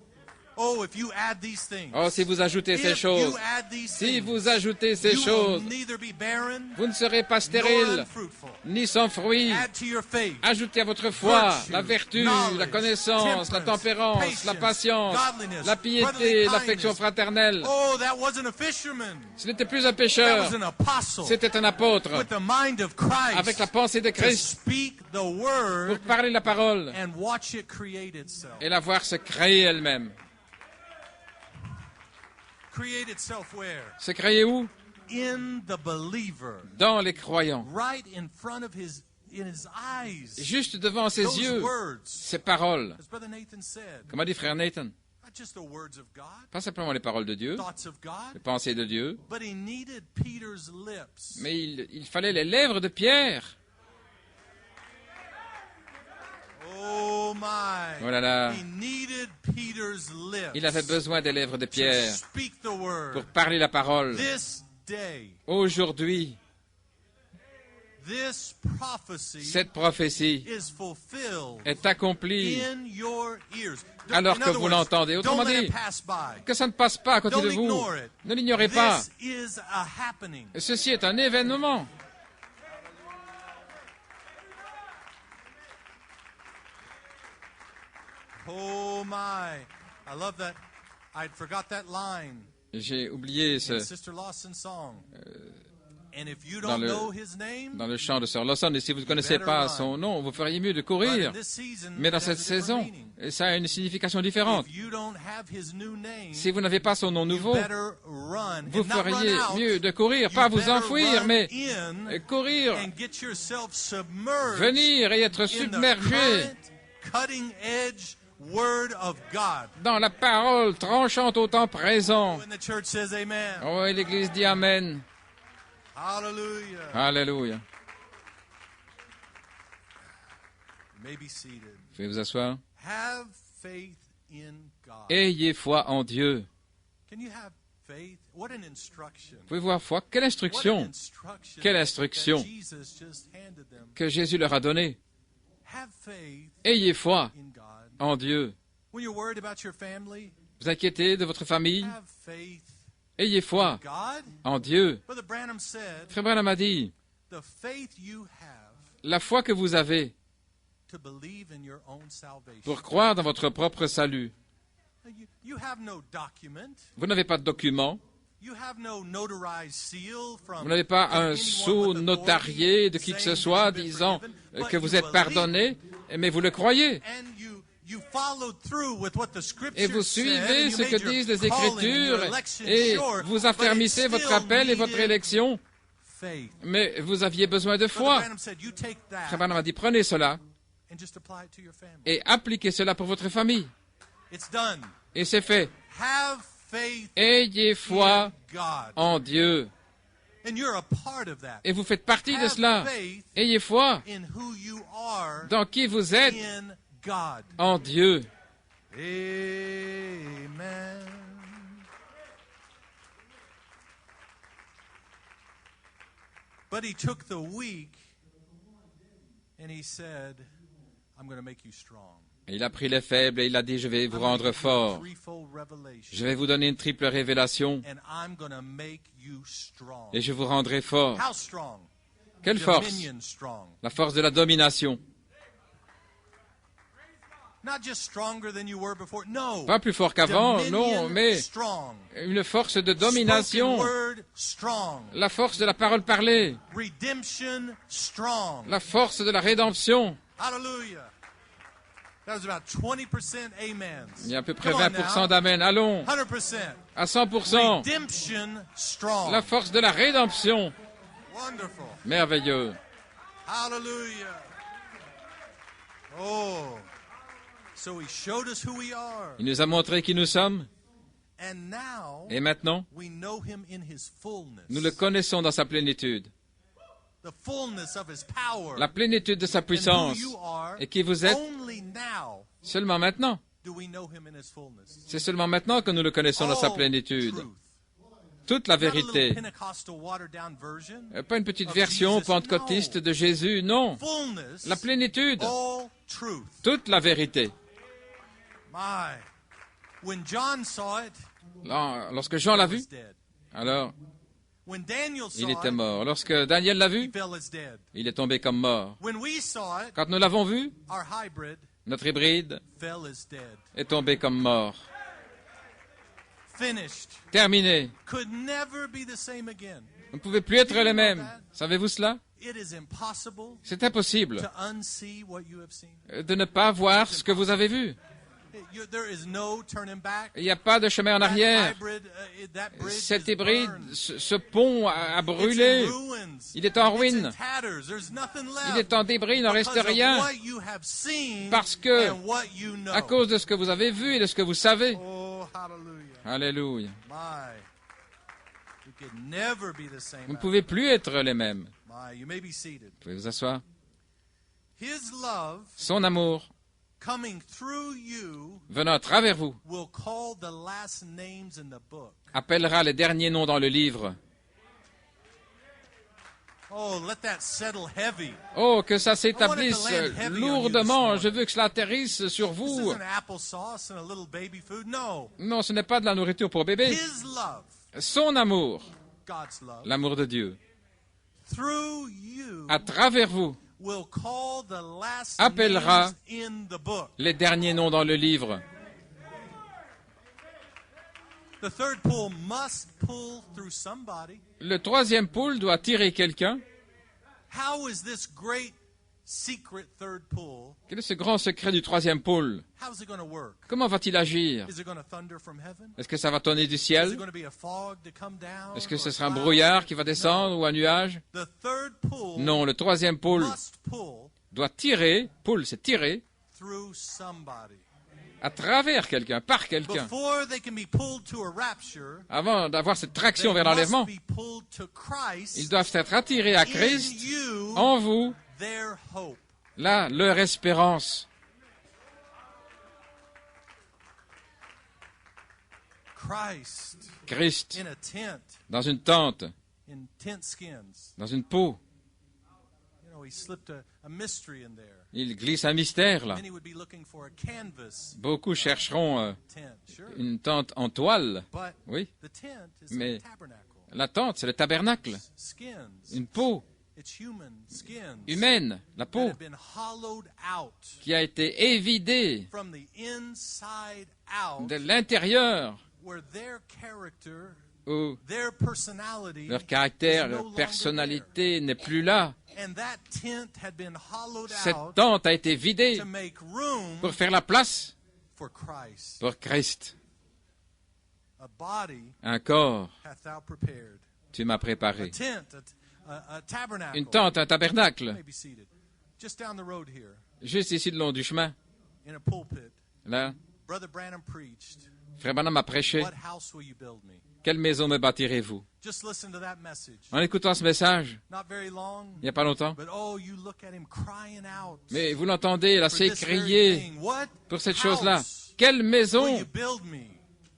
Oh, if you add these things, Oh, si vous ajoutez ces if choses, you add these si things, vous ajoutez ces you choses, will neither be barren vous ne serez pas nor stérile, unfruitful. ni sans fruit. Add to your faith Ajoutez à votre foi virtue, la vertu, knowledge, la connaissance, la temperance, tempérance, la patience, godliness, la brotherly piété, kindness. l'affection fraternelle. Oh, that wasn't a fisherman. Ce n'était plus un That pécheur, was an apostle c'était un apôtre, with the mind of Christ avec la pensée de to Christ, speak the pour word parler la parole and watch it create itself. et la voir se créer elle-même. Create itself where? Se créer où? In the believer. Dans les croyants. Right in front of in his eyes. Juste devant ses Those yeux, words, ces paroles. as Brother Nathan said, Comme a dit frère Nathan, not just the words of God, pas simplement les paroles de Dieu, thoughts of God, les pensées de Dieu, but he needed Peter's lips. mais il fallait les lèvres de Pierre. Oh my. Oh là là. He needed Peter's lips. Il avait besoin des lèvres de to Pierre speak the word. pour parler la parole. This day, Aujourd'hui, this prophecy cette prophétie is fulfilled est accomplie in your ears. alors In que other vous words, l'entendez. Autrement don't let dit, it pass by. que ça ne passe pas à côté Don't de vous. ignore it. Ne l'ignorez pas. This is a happening. Ceci est un événement. Oh my. I love that. I forgot that line J'ai oublié in ce, Sister Lawson's song. And if you dans don't le, know his name, dans le chant de Sir Lawson. Et si vous ne connaissez pas son nom, vous feriez mieux de but courir. in this season, Mais dans it has a cette different saison, meaning. ça a une signification différente. If you don't have his new name, Si vous n'avez pas son nom you nouveau, better run. vous And not run feriez out. mieux de courir, You pas vous better enfouir, run mais in courir, and get yourself submerged venir et être in the submergé current, cutting-edge word of God. dans la parole tranchante au temps présent. When the church says amen. Oh, et l'Église dit Amen. Hallelujah. Alléluia. You may be seated. Vous pouvez vous asseoir. Have faith in God. Ayez foi en Dieu. Can you have faith? What an instruction. Vous pouvez voir foi. Quelle What an instruction instruction Quelle that instruction Jesus just handed them. que Jésus leur a donnée. Have faith Ayez foi in God. en Dieu. When you're worried about your family, Vous inquiétez de votre famille. have faith Ayez in foi God. en Dieu. Brother Branham said, Frère Branham a dit, the faith you have la foi que vous avez to believe in your own salvation. pour croire dans votre propre salut. You have no document. Vous n'avez pas de document. You have no notarized seal from Vous n'avez pas un anyone sceau with authority notarié de qui que ce saying soit you've been disant forgiven, que but vous you êtes believe pardonné, mais vous le croyez. and you followed through with what the scriptures Et vous said, suivez and you ce que made your disent les calling and your Écritures election et sure, vous but it affermissez votre still appel et votre needed élection, faith. mais vous aviez besoin de Brother foi. Branham said, you take Frère that Branham a dit, prenez cela and just apply it to your family. et appliquez cela pour votre famille. It's done. Et c'est fait. Have faith Ayez foi in God. en Dieu. And you're a part of that. Et vous faites partie de Have cela. faith Ayez foi in who you are dans qui vous êtes in God. en Dieu. Amen. But he took the weak and he said, I'm going to make you strong. Et il a pris les faibles et il a dit, je vais vous rendre fort. Threefold revelation. Je vais vous donner une triple révélation And I'm going to make you strong. et je vous rendrai fort. How strong? Quelle force? Dominion strong. La force de la domination. Not just stronger than you were before. No. Pas plus fort qu'avant, Dominion non, mais strong. une force de Spoken domination. word strong. La force de la parole parlée. Redemption strong. La force de la rédemption. Hallelujah. That was about 20% amens. Il y a à peu près Come on 20% now. d'amen. Allons, 100%. à 100%. Redemption strong. La force de la rédemption. Wonderful. Merveilleux. Hallelujah. Oh. So he showed us who we are. Il nous a montré qui nous sommes. And now Et maintenant, we know him in his fullness. nous le connaissons dans sa plénitude. The fullness of his power. La plénitude de sa And who puissance. you are. Et qui vous êtes Only now seulement maintenant. do we know him in his fullness. C'est seulement maintenant que nous le connaissons dans sa All plénitude. truth. Toute la Not a little vérité. Pentecostal watered down version. Pas une petite of version Jesus. pentecôtiste No. de Jésus, non. Fullness. La plénitude. All truth. Toute la vérité. My. When John saw it, Lorsque Jean l'a he vu, was dead. alors When Daniel saw il était it, mort. Lorsque Daniel l'a he vu, fell as dead. il est tombé comme mort. When we saw it, Quand nous l'avons vu, our hybrid notre hybride fell as dead. est tombé comme mort. Finished. Terminé. Could never be the same again. Vous ne pouvez plus être les mêmes. Savez-vous cela? It is impossible C'est impossible to unsee what you have seen. de ne pas voir ce que vous avez vu. There is no turning back. Il n'y a pas de chemin en That arrière. hybrid, that bridge Cet is hybride, burned. ce pont a It's brûlé. in ruins. Il est en It's in ruine. tatters. There's nothing left. Il est en débris, il n'en reste Because of rien. what you have seen Parce que, and what you know. à cause de ce que vous avez vu et de ce que vous savez. Oh, hallelujah. Alléluia. My. You could never be the same. Vous ne pouvez plus être les mêmes. My. You may be seated. Vous pouvez vous asseoir. His love Son amour, coming through you venant à travers vous, will call the last names in the book. appellera les derniers noms dans le livre. Oh, let that settle heavy. Oh, que ça s'établisse lourdement. Je veux que cela atterrisse sur This vous. isn't applesauce and a little baby food. No. Non, ce n'est pas de la nourriture pour bébé. His love, Son amour, God's love, l'amour de Dieu, through you à travers vous, will call the last appellera names in the book. les derniers noms dans le livre. The third pull must pull through somebody. Le troisième pôle doit tirer quelqu'un. How is this great secret third pull? Quel est ce grand secret du troisième pôle? How is it going to work? Comment va-t-il agir? Is it going to thunder from heaven? Est-ce que ça va tonner du Is ciel? it going to be a fog to come down? Est-ce que or ce a sera un cloud? brouillard qui va descendre ou un nuage? The third pull Non, le troisième pôle must pull doit tirer, pôle c'est tirer, through somebody. à travers quelqu'un, par quelqu'un. Before they can be pulled to a rapture, Avant d'avoir cette they traction vers l'enlèvement, must be pulled to Christ, ils doivent être attirés à in Christ, you, en vous, their hope. là, leur espérance. Christ, In a tent, dans une tente, in tent skins. dans une peau, You know, he slipped a mystery in there. il glisse un mystère, là. Many would be looking for a canvas Beaucoup chercheront tent, sure. une tente en toile. But Oui, the tent is Mais- a tabernacle. la tente, c'est le tabernacle, Skins. une peau It's human skins humaine, la that peau have been hollowed out qui a été évidée from the inside out, de l'intérieur, where their character, où their personality leur caractère, is no leur longer personnalité n'est plus là. there. And that tent had been hollowed Cette out tente a été vidée to make room pour faire la place for Christ. pour Christ. A body Un corps, hath thou prepared. tu m'as A préparé. tent, a tabernacle. Une tente, un You tabernacle, may be seated. Just down the road here, juste ici le long du chemin. in a pulpit, Là, Brother Branham preached. Frère Branham a prêché. What house will you build me? Quelle maison me bâtirez-vous? Just listen to that message. En écoutant ce message, Not very long, il n'y a pas longtemps, but oh, you look at him crying out. mais vous l'entendez, là, for c'est this very crier thing. What pour cette chose-là. house Quelle will maison you build me?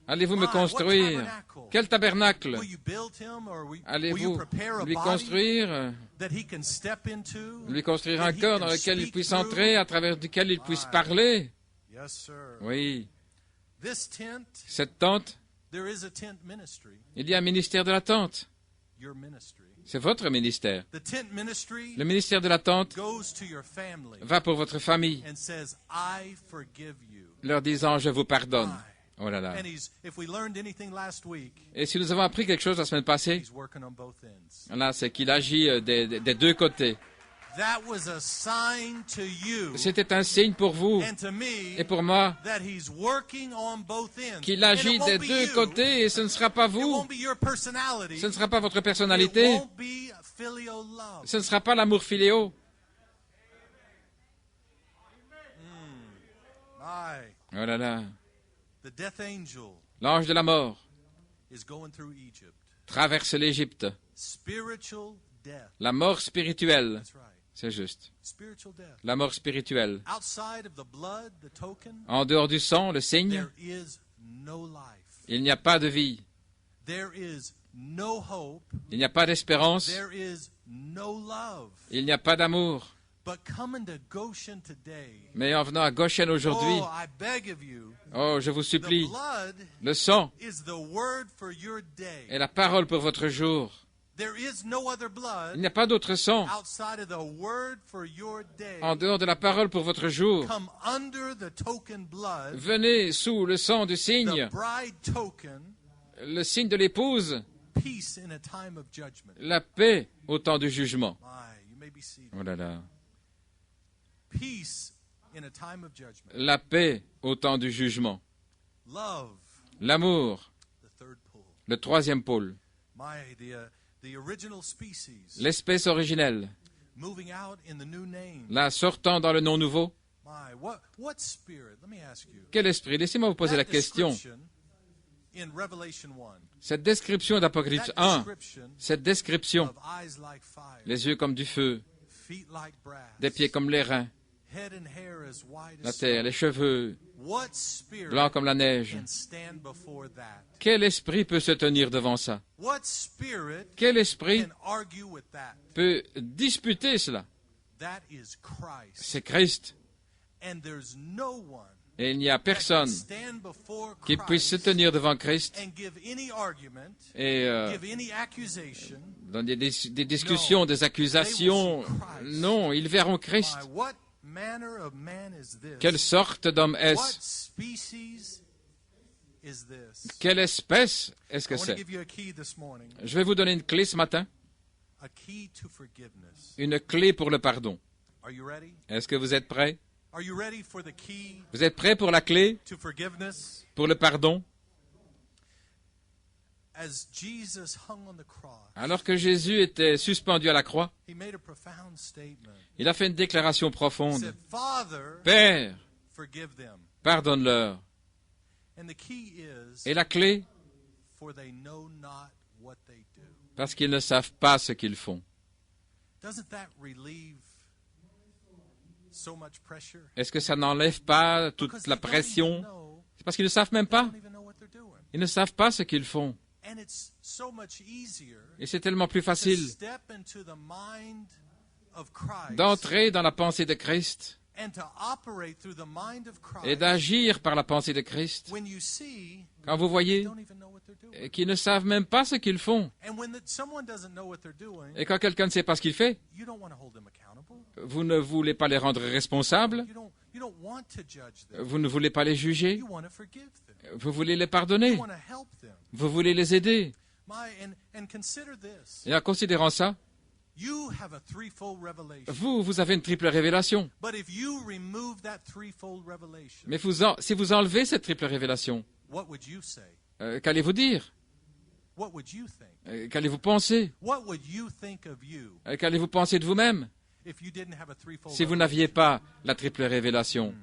allez-vous me Why? construire? What tabernacle? Quel tabernacle Will you build him, or will you allez-vous prepare a lui body construire? that he can step into? Lui construire that un he corps can dans lequel il speak puisse through? entrer, à travers duquel il puisse parler? Yes, sir. Oui. This tent, Cette tente, there is a tent ministry. il y a un ministère de la tente. Your ministry. C'est votre ministère. The tent ministry Le ministère de la tente goes to your family va pour votre famille, and says, I forgive you. leur disant, je vous pardonne. Why? Oh là là. And if we learned anything last week, Et si nous avons appris quelque chose la semaine passée, he's working on both ends. là, c'est qu'il agit des deux côtés. That was a sign to you C'était un signe pour vous and to me et pour moi that he's working on both ends. qu'il And agit it won't des be deux you. côtés et ce ne sera pas It vous, won't be your personality. ce ne sera pas votre It personnalité, won't be a filial love. ce ne sera pas l'amour filéo. My, Oh là là. the death angel L'ange de la mort is going through Egypt. traverse l'Égypte. Spiritual death. La mort spirituelle, That's right. c'est juste. Spiritual death. La mort spirituelle. Outside of the blood, the token, En dehors du sang, le signe, there is no life. il n'y a pas de vie. There is no hope. Il n'y a pas d'espérance. There is no love. Il n'y a pas d'amour. But coming to Goshen today, Mais en venant à Goshen aujourd'hui, oh, I beg of you, oh, je vous the supplie, blood le sang is the word for your day. est la parole pour votre jour. There is no other Il blood n'y a pas d'autre sang outside of the word for your day. en dehors de la parole pour votre jour. Come under the token blood, Venez sous le sang du signe, the bride token, le signe de l'épouse, peace in a time of judgment. la paix au temps du jugement. My, you may be seated. Oh là là. Peace in a time of judgment. La paix au temps du jugement. Love, L'amour, the third pull. le troisième pôle. My, the original species L'espèce originelle, moving out in the new name. là sortant dans le nom nouveau. My, what spirit? Let me ask you. Quel esprit? Laissez-moi vous poser la That question. description in Revelation 1. Cette description d'Apocalypse That 1, description cette description, of eyes like fire, les yeux comme du feu, feet like brass, des pieds comme les reins, head and hair as white la as terre, snow. les cheveux What spirit blancs comme la neige. can stand before that? Quel esprit peut se tenir devant ça? What spirit Quel esprit can argue with that? peut disputer cela? That is Christ. C'est Christ. And there's no one Et il n'y a that can personne stand before qui puisse se Christ tenir devant Christ and give any argument, et give any accusation. dans des discussions, des accusations. Non, ils verront Christ. My, what manner of man is this? Quelle sorte d'homme What est-ce? species is this. Quelle espèce est-ce I que want to c'est? give you a key this morning. Je vais vous donner une clé ce matin, A key to forgiveness. une clé pour le pardon. Are you ready? Est-ce que vous êtes prêts? Are you ready for the key Vous êtes prêts pour la clé, to forgiveness? pour le pardon? As Jesus hung on the cross, Alors que Jésus était suspendu à la croix, he made a profound statement. il a fait une déclaration He profonde. said, Father, Père, forgive them. pardonne-leur. And the key is, Et la clé, for they know not what they do. parce qu'ils ne savent pas ce qu'ils font. Doesn't that relieve so much pressure? Est-ce que ça n'enlève pas toute Because la they don't pression? even know- C'est parce qu'ils ne savent même they pas. don't even know what they're doing. Ils ne savent pas ce qu'ils font. And it's so much easier Et c'est tellement plus to facile step into the mind of Christ d'entrer dans la pensée de Christ and to operate through the mind of et Christ d'agir par la pensée de Christ when you see quand vous they voyez don't even know what they're doing. qu'ils ne savent même pas ce qu'ils font. And when someone doesn't know what they're doing, Et quand quelqu'un ne sait pas ce qu'il fait, you don't want to hold them accountable. vous ne voulez pas les rendre responsables, You don't want to judge them. vous ne voulez pas les juger, You want to forgive them. vous voulez les You pardonner, want to help them. vous voulez les aider. And consider this. Et en considérant ça, You have a threefold revelation. vous avez une triple révélation. But if you remove that threefold revelation, Mais si vous enlevez cette triple révélation, what would you say? qu'allez-vous dire? What would you think? Qu'allez-vous penser? What would you think of you Qu'allez-vous penser de vous-même if you didn't have a threefold si vous revelation? n'aviez pas la triple révélation?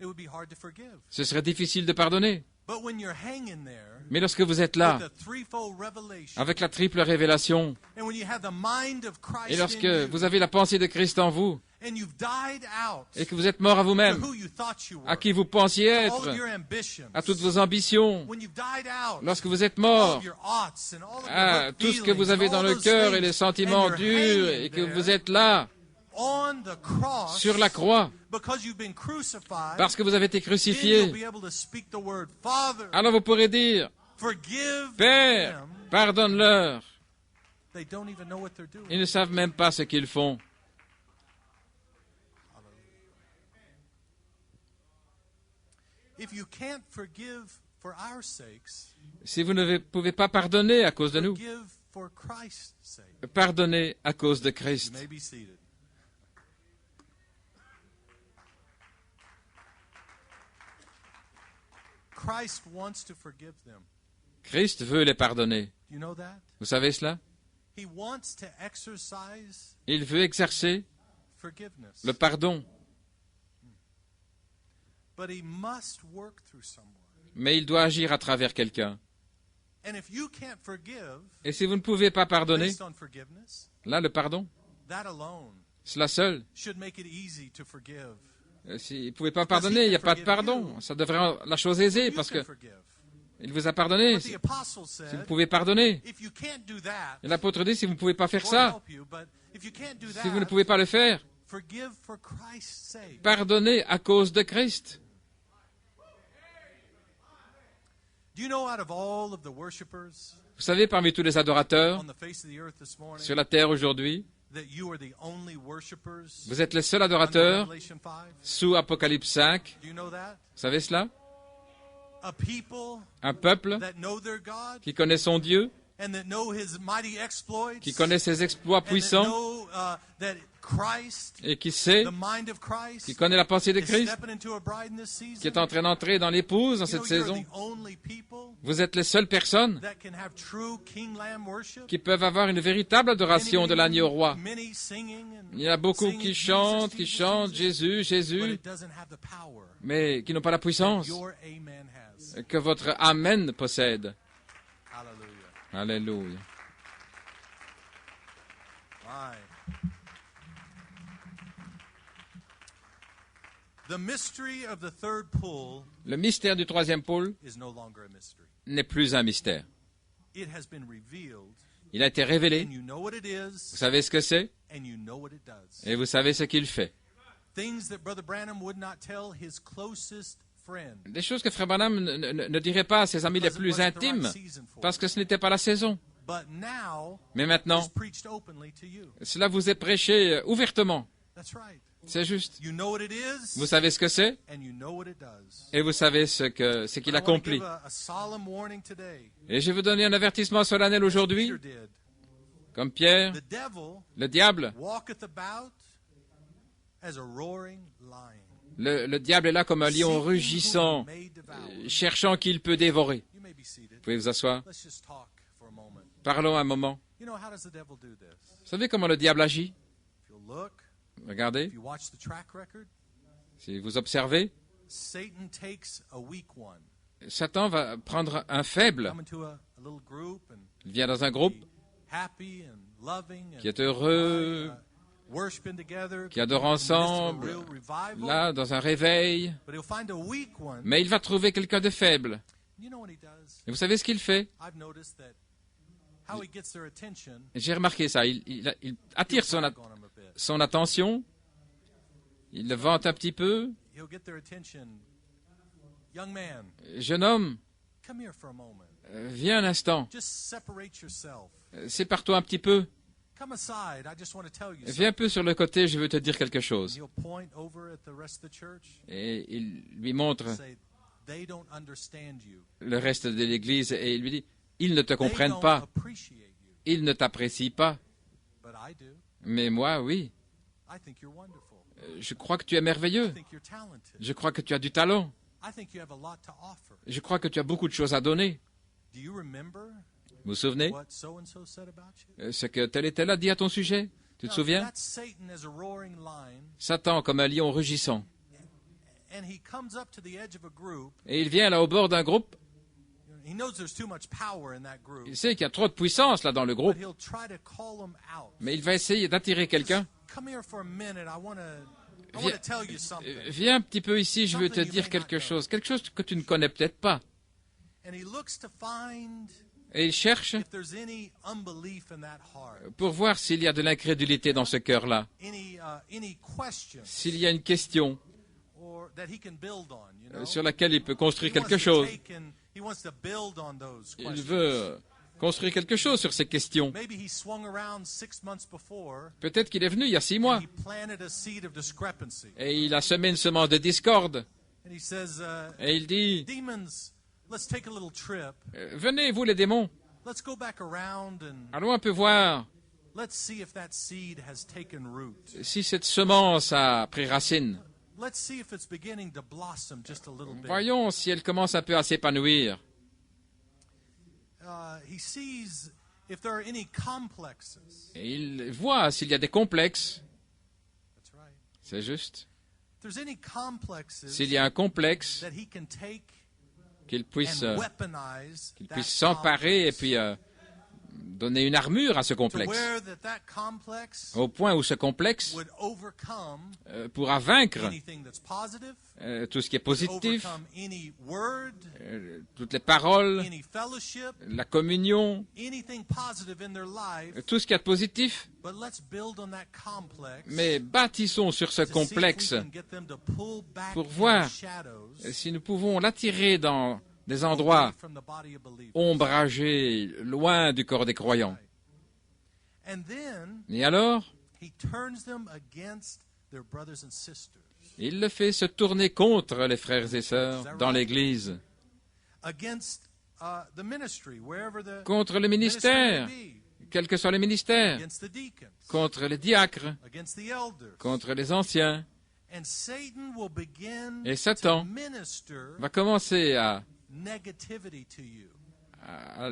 It would be hard to forgive. Ce serait difficile de pardonner. But when you're hanging there Mais lorsque vous êtes là, with the threefold revelation, avec la triple révélation, and when you have the mind of Christ et lorsque in you, vous avez la pensée de Christ en vous, and you've died out et que vous êtes mort à to vous-même, who you thought you were, à qui vous pensiez to all of être, your ambitions, à toutes vos ambitions, when you've died out, lorsque vous êtes all mort, of your oughts and all of your à hurt tout ce que vous feelings avez and dans all le those cœur et things, les sentiments and you're durs, hanging et que there vous êtes là, on the cross, sur la croix, because you've been crucified, parce que vous avez été then you'll crucifié, be able to speak the word, Father, alors vous pourrez dire, forgive Père, them. pardonne-leur. They don't even know what they're doing. Ils ne savent même pas ce qu'ils font. If you can't forgive for our sakes, Si vous ne pouvez pas pardonner à cause de nous, forgive for Christ's sake. pardonnez à cause de You Christ. may be seated. Christ wants to forgive them. Christ veut les pardonner. Do you know that? Vous savez cela? He wants to exercise Il veut exercer forgiveness. le pardon, But he must work through someone. mais il doit agir à travers quelqu'un. And if you can't forgive Et si vous ne pouvez pas pardonner, based on forgiveness, là, le pardon, that alone cela seul. should make it easy to forgive. Si vous ne pouvez pas pardonner, il n'y a pas de pardon. Ça devrait rendre la chose aisée You parce can que forgive. il vous a pardonné. But the Si apostle vous said, pouvez pardonner. if you can't do that, Et l'apôtre dit, si vous ne pouvez pas faire Lord ça, help you, but if you can't do si vous ne that, pouvez pas le faire, forgive for Christ's sake. pardonnez à cause de Christ. Do you know out of all of the worshipers Vous savez, parmi tous les adorateurs on the face of the earth this morning, sur la terre aujourd'hui, that you are the only worshipers vous êtes les seuls under adorateurs Revelation 5? sous Apocalypse 5. Do you know that? Vous savez cela? A people Un peuple that know their God qui connaît son Dieu, and that know His mighty exploits, qui connaît ses exploits and that puissants know that Christ, et qui sait, the mind of Christ, qui connaît la pensée de is Christ, stepping into a bride in this season. qui est en train d'entrer dans l'épouse dans You know, cette you're saison. the only people Vous êtes les seules personnes that can have true king lamb worship. qui peuvent avoir une véritable adoration de l'agneau roi. Many singing and Il y en a beaucoup singing qui Jesus, chantent, qui Jesus, chantent Jesus, Jésus, but Jésus, it doesn't have the power mais qui n'ont pas la that puissance your amen has. que votre Amen possède. Hallelujah. Alléluia. My. The mystery of the third pull Le mystère du troisième pôle is no longer a mystery. n'est plus un mystère. It has been revealed, Il a été révélé. and you know what it Vous is, savez ce que c'est and you know what it does. et vous savez ce qu'il fait. Things that Brother Branham would not tell his closest friend. Des choses que Frère Branham ne dirait pas à ses amis les because it plus wasn't the right intimes season for parce it. que ce n'était pas la saison. But now, Mais maintenant, it's preached openly to you. cela vous est prêché ouvertement. That's right. C'est juste. You know what it is, Vous savez ce que c'est and you know what it does. et vous savez ce qu'il I want to accomplit. give a solemn warning today. Et je vais vous donner un avertissement solennel aujourd'hui, Peter did. comme Pierre, The devil le diable. walketh about as a roaring lion, Le diable est là comme un lion seeking whom rugissant, he may devour. cherchant qui il peut dévorer. You may be seated. Vous pouvez vous asseoir. Let's just talk for a moment. Parlons un moment. You know, how does the devil do this? Vous savez comment le diable agit? If you'll look, Regardez, if you watch the track record, si vous observez, Satan takes a weak one, Satan va prendre un faible. come into a little group and Il vient dans un groupe be happy and loving qui and est heureux, worshiping together, qui adore in the midst of a ensemble, real revival. là, dans un réveil. But he'll find a weak one. Mais il va trouver quelqu'un de faible. You know what he does? Et vous savez ce qu'il fait? I've noticed that how he gets their attention. J'ai remarqué ça. Il attire He'll brag on 'em a bit. son attention. Il le vante un petit peu. He'll get their attention. Young man, Jeune homme, come here for a moment. viens un instant. Just separate yourself. Sépare-toi un petit peu. Come aside. I just want to tell you Viens un peu sur le côté, je veux te dire quelque something. chose. He'll point over at the rest of the church. Et il lui montre Say, they don't understand you. le reste de l'église et il lui dit, ils ne te They comprennent don't pas, appreciate you. ils ne t'apprécient pas. But I do. Mais moi, oui, I think you're wonderful. je crois que tu es I merveilleux. think you're talented. Je crois que tu as du talent. I think you have a lot to offer. Je crois que tu as beaucoup de choses à donner. Do you remember Vous vous souvenez what so and so said about you? ce que tel et tel a dit à ton sujet? Tu te Now, souviens? that's Satan as a roaring lion, Satan comme un lion rugissant. and he comes up to the edge of a group. Et il vient là au bord d'un groupe. He knows there's too much power in that group, Il sait qu'il y a trop de puissance là dans le but groupe. he'll try to call them out. Mais il va essayer d'attirer quelqu'un. Come here for a minute. I want Viens, to tell you something. viens un petit peu ici, je veux te dire quelque chose. Quelque chose que tu ne connais peut-être pas. And he looks to find Et il cherche if there's any unbelief in that heart, pour voir s'il y a de l'incrédulité dans ce cœur-là. any question S'il y a une question or that he can build on. You know, sur laquelle il peut construire He wants quelque to chose. take and he wants to build on those Il questions. veut construire quelque chose sur ces questions. Maybe he swung around 6 months before. Peut-être qu'il est venu il y a 6 mois And he planted a seed of discrepancy. et il a semé une semence de discorde. And he says, Et il dit, demons, let's take a little trip. venez vous les démons, Let's go back around and allons un peu voir let's see if that seed has taken root. si cette semence a pris racine. Let's see if it's beginning to blossom just a little bit. Voyons si elle commence un peu à s'épanouir. He sees if there are any complexes. Et il voit s'il y a des complexes. That's right. C'est juste. If there's any complexes S'il y a un complexe, that he can take qu'il puisse and weaponize that s'emparer et complex puis donner une armure à ce to complexe. where that complex Au point où ce complexe would overcome pourra vaincre anything that's positive, tout ce qui est positif, overcome any word, toutes les paroles, any fellowship, la communion, anything positive in their life. tout ce qu'il y a de positif. But let's build on that complex Mais bâtissons sur ce to see if we complexe can get them to pull back pour in voir the shadows si nous pouvons l'attirer dans des away endroits from the body of believers. ombragés, loin du corps des croyants. And then Et alors, he turns them against their brothers and sisters, il le fait se tourner contre les frères et sœurs dans l'Église, against the ministry, wherever the contre le ministry ministère, may be, quels que soient les ministères, against the deacons, contre les diacres, against the elders. contre les anciens. And Satan will begin Et Satan to minister va commencer à negativity to you.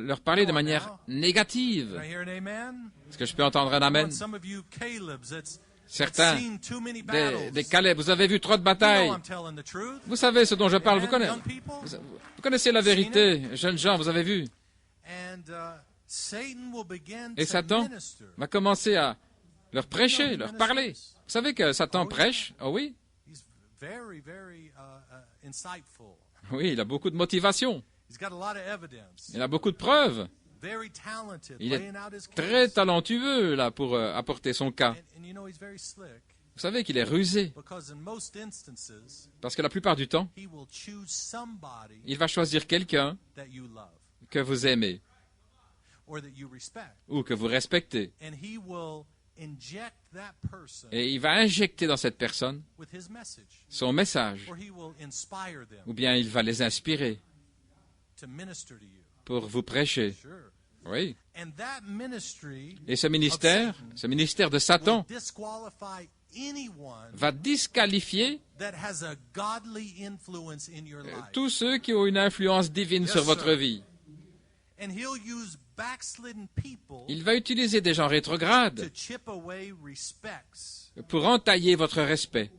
leur parler de manière négative. Can I hear an amen? Est-ce que je peux entendre un I amen? want some of you Calebs that's Certains seen too many battles. des Caleb, vous avez vu trop de You batailles. know I'm telling the truth. Vous savez ce dont je parle. Amen, young people? Vous connaissez la vérité. Jeunes gens, vous avez vu. And Satan will begin Et to Satan minister. va commencer à leur prêcher, leur parler. Vous savez que Satan prêche? Oh oui. He's very, very insightful. Oui, il a beaucoup de motivation. He's got a lot of evidence. Il a beaucoup de preuves. Very talented, Il est laying out his très case. talentueux là pour apporter son cas. And you know he's very slick Vous savez qu'il est rusé because in most instances parce que la plupart du temps, he will choose somebody il va choisir quelqu'un that you love que vous aimez or that you respect, ou que vous respectez. and he will inject that person et il va injecter dans cette personne with his message, son message, or he will inspire them ou bien il va les inspirer to minister to you. pour vous prêcher. Sure. Oui. And that ministry Et ce ministère de Satan, will disqualify anyone va disqualifier that has a godly influence in your life. tous ceux qui ont une influence divine Yes, sur votre sir. vie. And he'll use backslidden people Il va utiliser des gens rétrogrades to chip away respects, pour entailler votre respect,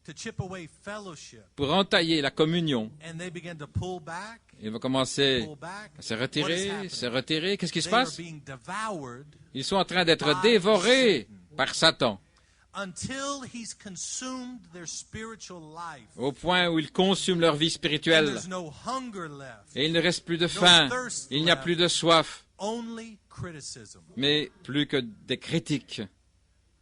to chip away fellowship. pour entailler la communion. And they begin to pull back, Il va commencer pull back. à se What is retirer, happening? se retirer. Qu'est-ce qui se They are passe? being devoured Ils sont en train d'être dévorés par Satan, until he's consumed their spiritual life. au point où ils consument leur vie And spirituelle. there's no hunger left, Et il ne reste plus de faim, il n'y a plus de soif, only criticism. mais plus que des critiques.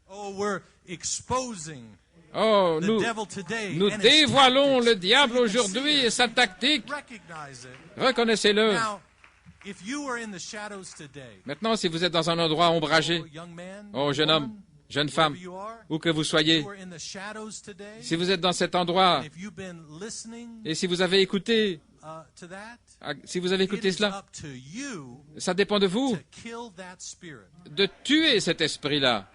Oh, we're exposing Oh, the nous devil today nous and his dévoilons tactics. le diable So you can aujourd'hui see et it, sa tactique. recognize it. Reconnaissez-le. Now, if you are in the shadows today, Maintenant, si vous êtes dans un endroit ombragé, oh, young man, oh jeune homme, woman, jeune femme, wherever you are, où que vous soyez, you are in the shadows today, si vous êtes dans cet endroit and if you've been listening et si vous avez écouté, to that, si vous avez it écouté is cela, up to you ça dépend de vous to kill that spirit. de tuer cet esprit-là.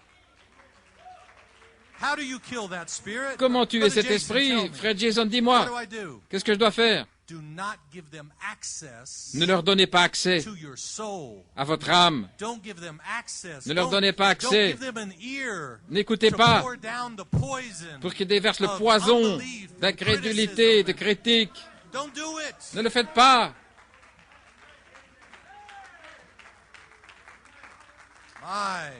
How do you kill that spirit? Comment tuer Brother cet Jason, esprit? tell me. Frère Jason, What dis-moi, do I do? qu'est-ce que je dois faire? Do not give them access Ne leur donnez pas accès to your soul. à votre âme. Don't give them access. Ne leur Don't- donnez pas accès. Don't give them an ear N'écoutez to pas pour down the poison pour qu'ils déversent le of poison unbelief and d'incrédulité, de criticism. critique. Don't do it. Ne le faites pas. My.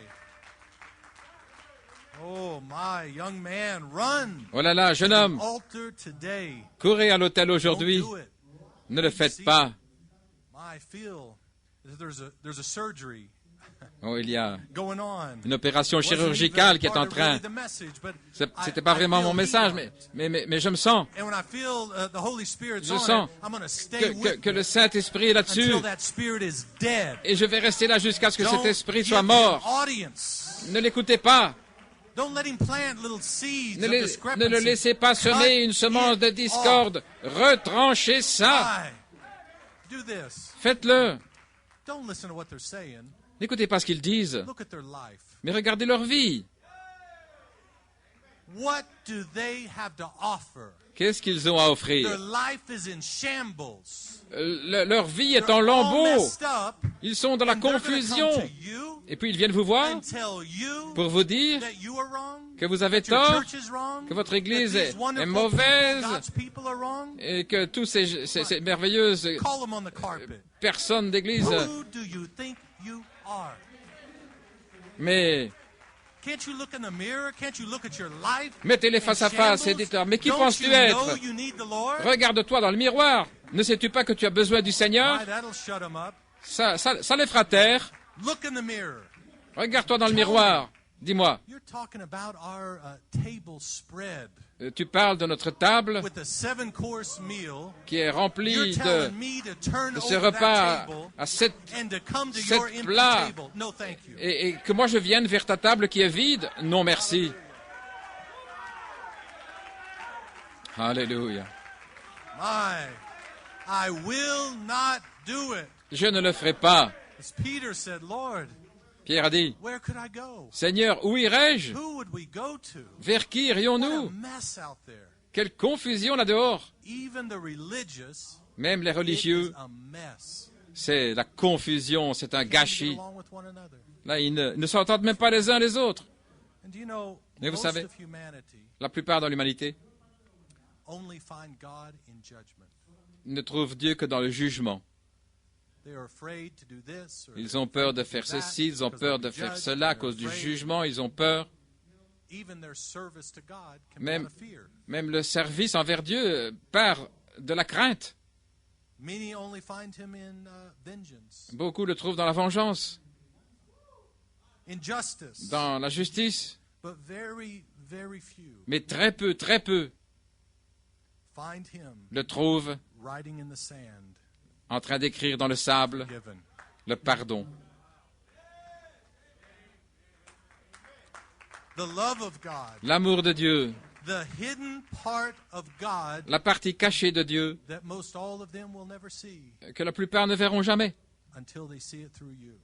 Oh, my young man, run. Oh là là, jeune homme, Altar today. courez à l'hôtel Don't aujourd'hui. do it. Ne le faites pas. I feel there's a surgery Oh, il y a going on. une opération Wasn't chirurgicale even qui est part en of train. really the message, but C'était I- pas I vraiment feel mon message, heat on mais, it. mais je me sens And when I feel the Holy Spirit's Je on sens it, I'm going to stay que with le it Saint-Esprit est là-dessus. until that spirit is dead. Et je vais rester là jusqu'à ce que cet Don't esprit give soit him mort. audience. Ne l'écoutez pas. Don't let him plant little seeds Ne, of ne discrepancy. le laissez pas semer Cut une semence de it discorde. Retranchez ça. off. Do this. Faites-le. Don't listen to what they're saying. N'écoutez pas ce qu'ils disent, Look at their life. mais regardez leur vie. What do they have to offer? Qu'est-ce qu'ils ont à Their offrir? life is in shambles. Leur vie est They're en all lambeaux. messed up. Ils sont dans la And they're gonna confusion. come to you Et puis ils viennent vous voir and tell you pour vous dire that you are wrong, que vous avez that your tort, church is wrong, que votre that église these est wonderful mauvaise, people, God's people are wrong. et que tous ces merveilleuses Call them on the carpet. personnes d'église. Who do you think you are? Mais Can't you look in the mirror? Can't you look at your life? mettez-les in face à face et shambles? dites-leur, mais qui Don't penses-tu you être? know you need the Lord? Regarde-toi dans le miroir. Ne sais-tu pas que tu as besoin du Seigneur? Why, that'll shut them up. Ça les fera taire. Look in the mirror. Regarde-toi dans le miroir. Dis-moi, You're talking about our table spread tu parles de notre table with a 7-course meal. qui est You're remplie telling me to turn de ce over repas that table à 7 and to come to sept your empty plats. table. No, thank you. et que moi je vienne vers ta table qui est vide? Non, merci. Alléluia. I will not do it. Je ne le ferai pas. As Peter said, Lord, Pierre a dit, where could I go? Seigneur, où irai-je? Who would we go to? Vers qui What a irions-nous? mess out there. Quelle confusion là dehors. Even the religious, Même les it is religieux, a mess. c'est la confusion, c'est un Can't get gâchis. along with one another. Là, ils ne s'entendent même pas les uns les autres. And do you know, Mais vous most savez, of humanity la plupart de l'humanité only find God in judgment. ne trouvent Dieu que dans le jugement. They are afraid to do this or Ils ont peur de faire that ceci, ils ont because peur they'll de be faire judged, cela à they're cause du afraid. jugement, ils ont peur. Even their service to God can Même- be out of fear. Même le service envers Dieu part de la crainte. Many only find him in vengeance, Beaucoup le trouvent dans la vengeance, in justice, dans la justice, but very, very few mais très peu find him le trouvent writing in the sand, en train d'écrire dans le sable given. le pardon. the love of God, l'amour de Dieu, the hidden part of God la partie cachée de Dieu that most all of them will never see que la plupart ne verront jamais, until they see it through you.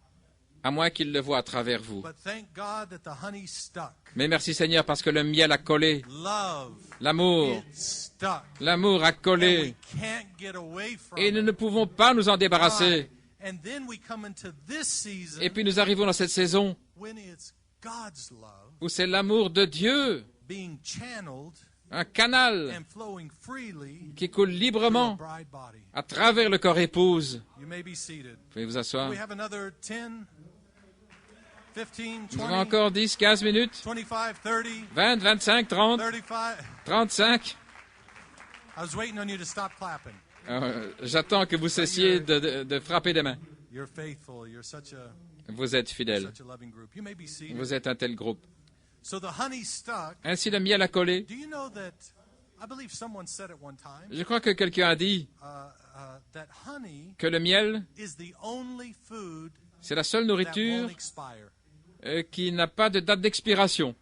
à moins qu'ils le voient à travers vous. But thank God that the honey stuck. Mais merci Seigneur parce que le miel a collé, Love, l'amour, it stuck. l'amour a And we collé, can't get away from et nous it. ne pouvons pas nous en débarrasser. And then we come into this season Et puis nous arrivons dans cette saison when it's God's love où c'est l'amour de Dieu, being channeled un canal and flowing freely qui coule through the librement bride body. à travers le corps épouse. You may be seated. Vous pouvez vous asseoir. We have another 10, 15, Nous avons 20, encore 10, 15 minutes, 25, 30, 20, 25, 30, 35. 35. I was waiting on you to stop clapping. J'attends que vous cessiez de frapper des mains. You're faithful. You're such a Vous êtes fidèles. such a loving group. You may be seated. Vous êtes un tel groupe. So the honey stuck. Ainsi le miel a collé. Do you know that? I believe someone said at one time Je crois que quelqu'un a dit that honey que le miel, is the only food c'est la seule that nourriture won't expire. qui n'a pas de date d'expiration.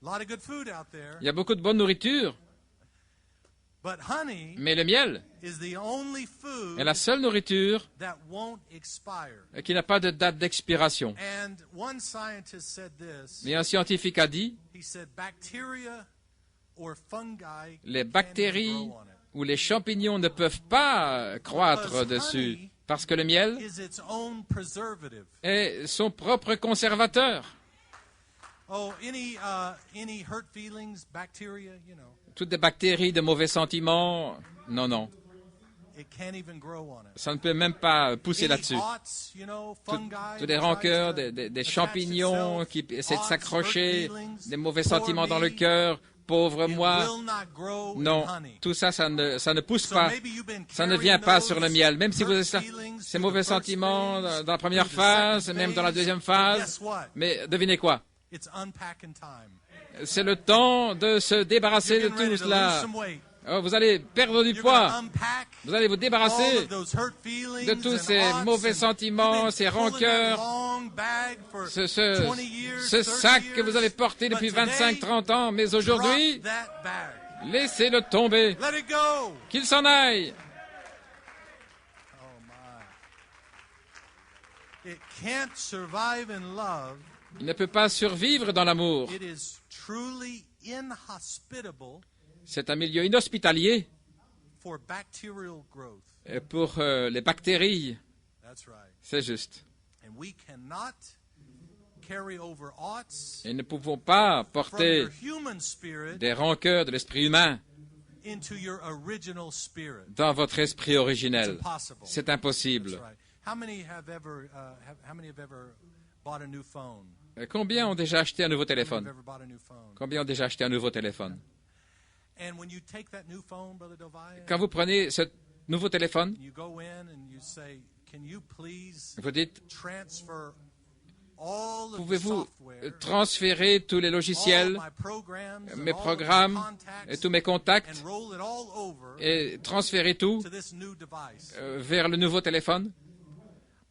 A lot of good food out there, Il y a beaucoup de bonne nourriture, but honey mais le miel is the only food est la seule nourriture that won't expire. qui n'a pas de date d'expiration. And one scientist said this. Et un scientifique a dit, He said bacteria or fungi les can't bactéries even grow on it. ou les champignons ne peuvent pas croître dessus, parce que le miel Is its own preservative. est son propre conservateur. Oh, any hurt feelings, bacteria, you know, Toutes des bactéries de mauvais sentiments, non, non, it can't even grow on it. ça ne peut même pas pousser Any là-dessus. oughts, you know, fungi, Tous les that rancœurs, tries to des attach champignons itself, qui essaient de oughts, s'accrocher, hurt feelings, des mauvais poor sentiments dans me, le cœur, pauvre it moi. will not grow in Non, honey. tout ça, ça ne pousse So pas. maybe you've been Ça ne carrying vient pas those sur le miel. Même si vous avez hurt feelings ces through mauvais the first sentiments phase, dans la première through the second phase, même dans la phase, deuxième but phase. guess what? Mais devinez quoi? It's unpacking time. C'est le temps de se débarrasser de You're getting ready tout to lose cela. some weight. Oh, vous allez perdre du You're gonna poids. unpack Vous allez vous all débarrasser of those hurt feelings de tous and ces oughts, mauvais and sentiments, you've been ces pulling that rancœurs, long bag for ce 20 years, ce 30 sac que vous avez years. porté depuis But today, 25-30 ans. Mais aujourd'hui, drop that bag. laissez-le tomber. Let it go. Qu'il s'en aille. Oh my. It can't survive in love. Il ne peut pas survivre dans l'amour. It is truly inhospitable C'est un milieu inhospitalier for bacterial growth. pour les bactéries. That's right. C'est juste. And we cannot carry over oughts Et nous ne pouvons pas from porter your human spirit des rancœurs de l'esprit humain into your original spirit. dans votre esprit It's originel. impossible. C'est impossible. That's right. How many have ever bought a new phone? Combien ont déjà acheté un nouveau Have téléphone? ever bought a new phone? Combien ont déjà acheté un nouveau téléphone? And when you take that new phone, Brother Dovaya, Quand vous prenez ce nouveau téléphone, you go in and you say, "Can you please vous dites, transfer all of the pouvez-vous software, transférer tous les all logiciels, of my programs, and mes all of my programmes contacts, et tous mes contacts and roll it all over et transférer tout to this new device?" vers le nouveau téléphone?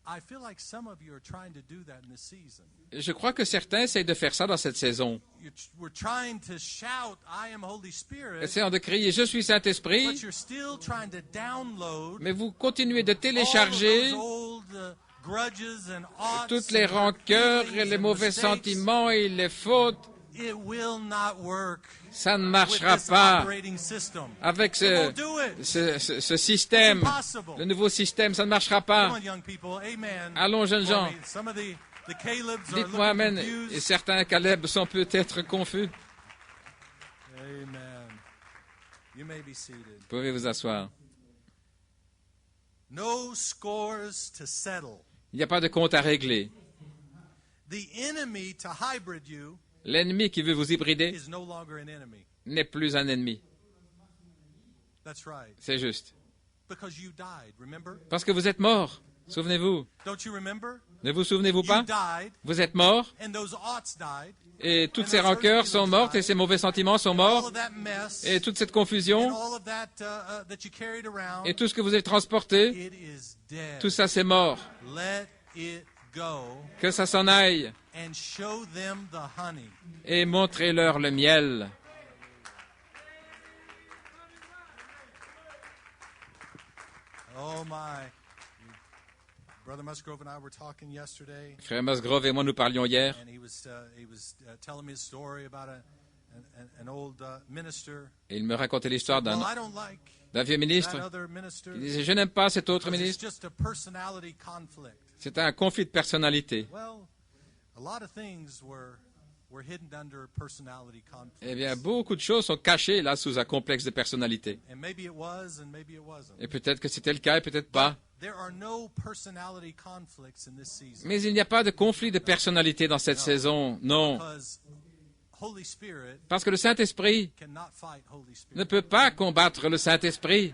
I feel like some of you are trying to do that in this season. Je crois que certains essayent de faire ça dans cette saison. We're trying to shout, "I am Holy Spirit," Essayant de crier, je suis Saint-Esprit, but you're still trying to download mais vous continuez de all of télécharger those old grudges and oughts toutes les and hurt rancœurs feelings et les and mauvais mistakes. sentiments et les fautes. It will not work Ça ne with marchera this pas operating system. avec It won't do it. ce système, Impossible. le nouveau système, ça ne marchera Come pas. on, young people. Amen. Allons, jeunes For gens. me. Some of the Calebs are Dites-moi looking Amen. Et confused. certains Caleb sont peut-être confus. Amen. You may be seated. Vous pouvez vous asseoir. No scores to settle. Il n'y a pas de compte à régler. The enemy to hybrid you L'ennemi qui veut vous hybrider is no longer an enemy. n'est plus un ennemi. That's right. C'est juste. Because you died, remember? Parce que vous êtes mort. Souvenez-vous. Don't you remember? Ne vous souvenez-vous You pas? died, Vous êtes mort and those oughts died. et toutes ces rancœurs sont mortes et ces mauvais sentiments sont All morts of that mess et toute cette and confusion all of that that you carried around, et tout ce que vous avez transporté, it is dead. tout ça c'est mort. Let it go que ça s'en aille and show them the honey. et montrez-leur le miel. Oh my. Brother Musgrove and I were talking yesterday, Frère Musgrove et moi nous parlions hier, and he was telling me a story about an old minister. et il me racontait l'histoire Well, I don't like d'un vieux that ministre. other minister. Il disait, je n'aime pas cet autre Because it's ministre. just a personality conflict. C'est un conflit de personnalité. Well, a lot of things were hidden under personality conflict. Eh bien, beaucoup de choses sont cachées là sous un complexe de personnalité. And maybe it was, and maybe it wasn't. Et peut-être que c'était le cas et peut-être pas. There are no personality conflicts in this season. Mais il n'y a pas de conflit de personnalité dans cette saison, non. Because Holy Spirit Parce que le Saint-Esprit cannot fight Holy Spirit. ne peut pas combattre le Saint-Esprit.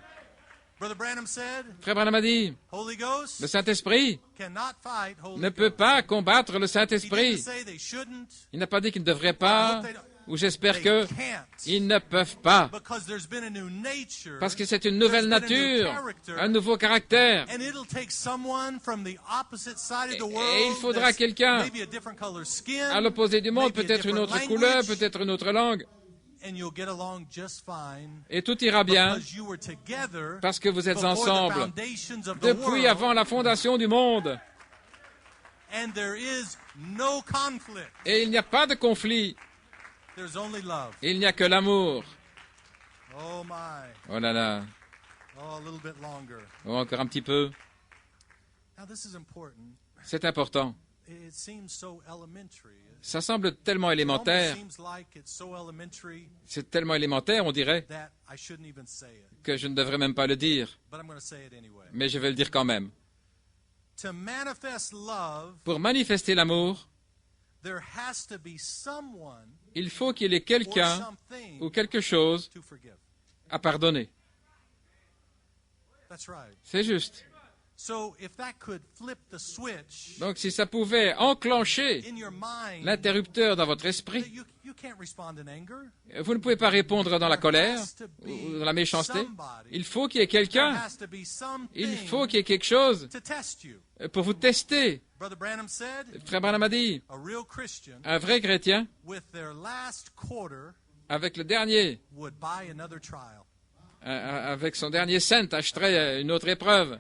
Brother Branham said, Frère Branham a dit, Holy Ghost le Saint-Esprit cannot fight Holy ne peut Ghost. pas combattre le He didn't Saint-Esprit. say they shouldn't. Il n'a pas dit qu'ils ne devraient pas, ou j'espère They que can't. ils ne peuvent pas. Because there's been a new nature. Parce que c'est une nouvelle There's been a new nature, character. un nouveau caractère. And it'll take someone from the opposite side of the world. Et il faudra that's quelqu'un maybe a different color skin, à l'opposé du monde, maybe a peut-être une different autre couleur, language, peut-être une autre langue. and you'll get along just fine Et tout ira bien because you were together parce que vous êtes before the ensemble foundations of the depuis world, avant la fondation du monde. and there is no conflict. Et il n'y a pas de conflit, There's only love. il n'y a que l'amour. Oh my. Oh là là, Oh, a little bit longer. oh, encore un petit peu. Now this is important. C'est important. It seems so elementary. Ça semble tellement It almost élémentaire, seems like it's so elementary c'est tellement élémentaire, on dirait, that I shouldn't even say it. que je ne devrais même pas le dire. But I'm going to say it anyway. Mais je vais le dire quand même. To manifest love, Pour manifester l'amour, there has to be someone il faut qu'il y ait or quelqu'un something ou quelque chose to forgive. à pardonner. That's right. C'est juste. So if that could flip the switch Donc si ça pouvait enclencher in your mind, l'interrupteur dans votre esprit, you can't respond in anger. vous ne pouvez pas répondre dans la colère ou dans la méchanceté. Il faut qu'il y ait There quelqu'un, has to be il something faut qu'il y ait quelque chose to test you. pour vous tester. Brother Branham said, Frère Branham a dit, a real Christian un vrai chrétien, with their last quarter avec le dernier, would buy another trial. avec son dernier cent, achèterait une autre épreuve.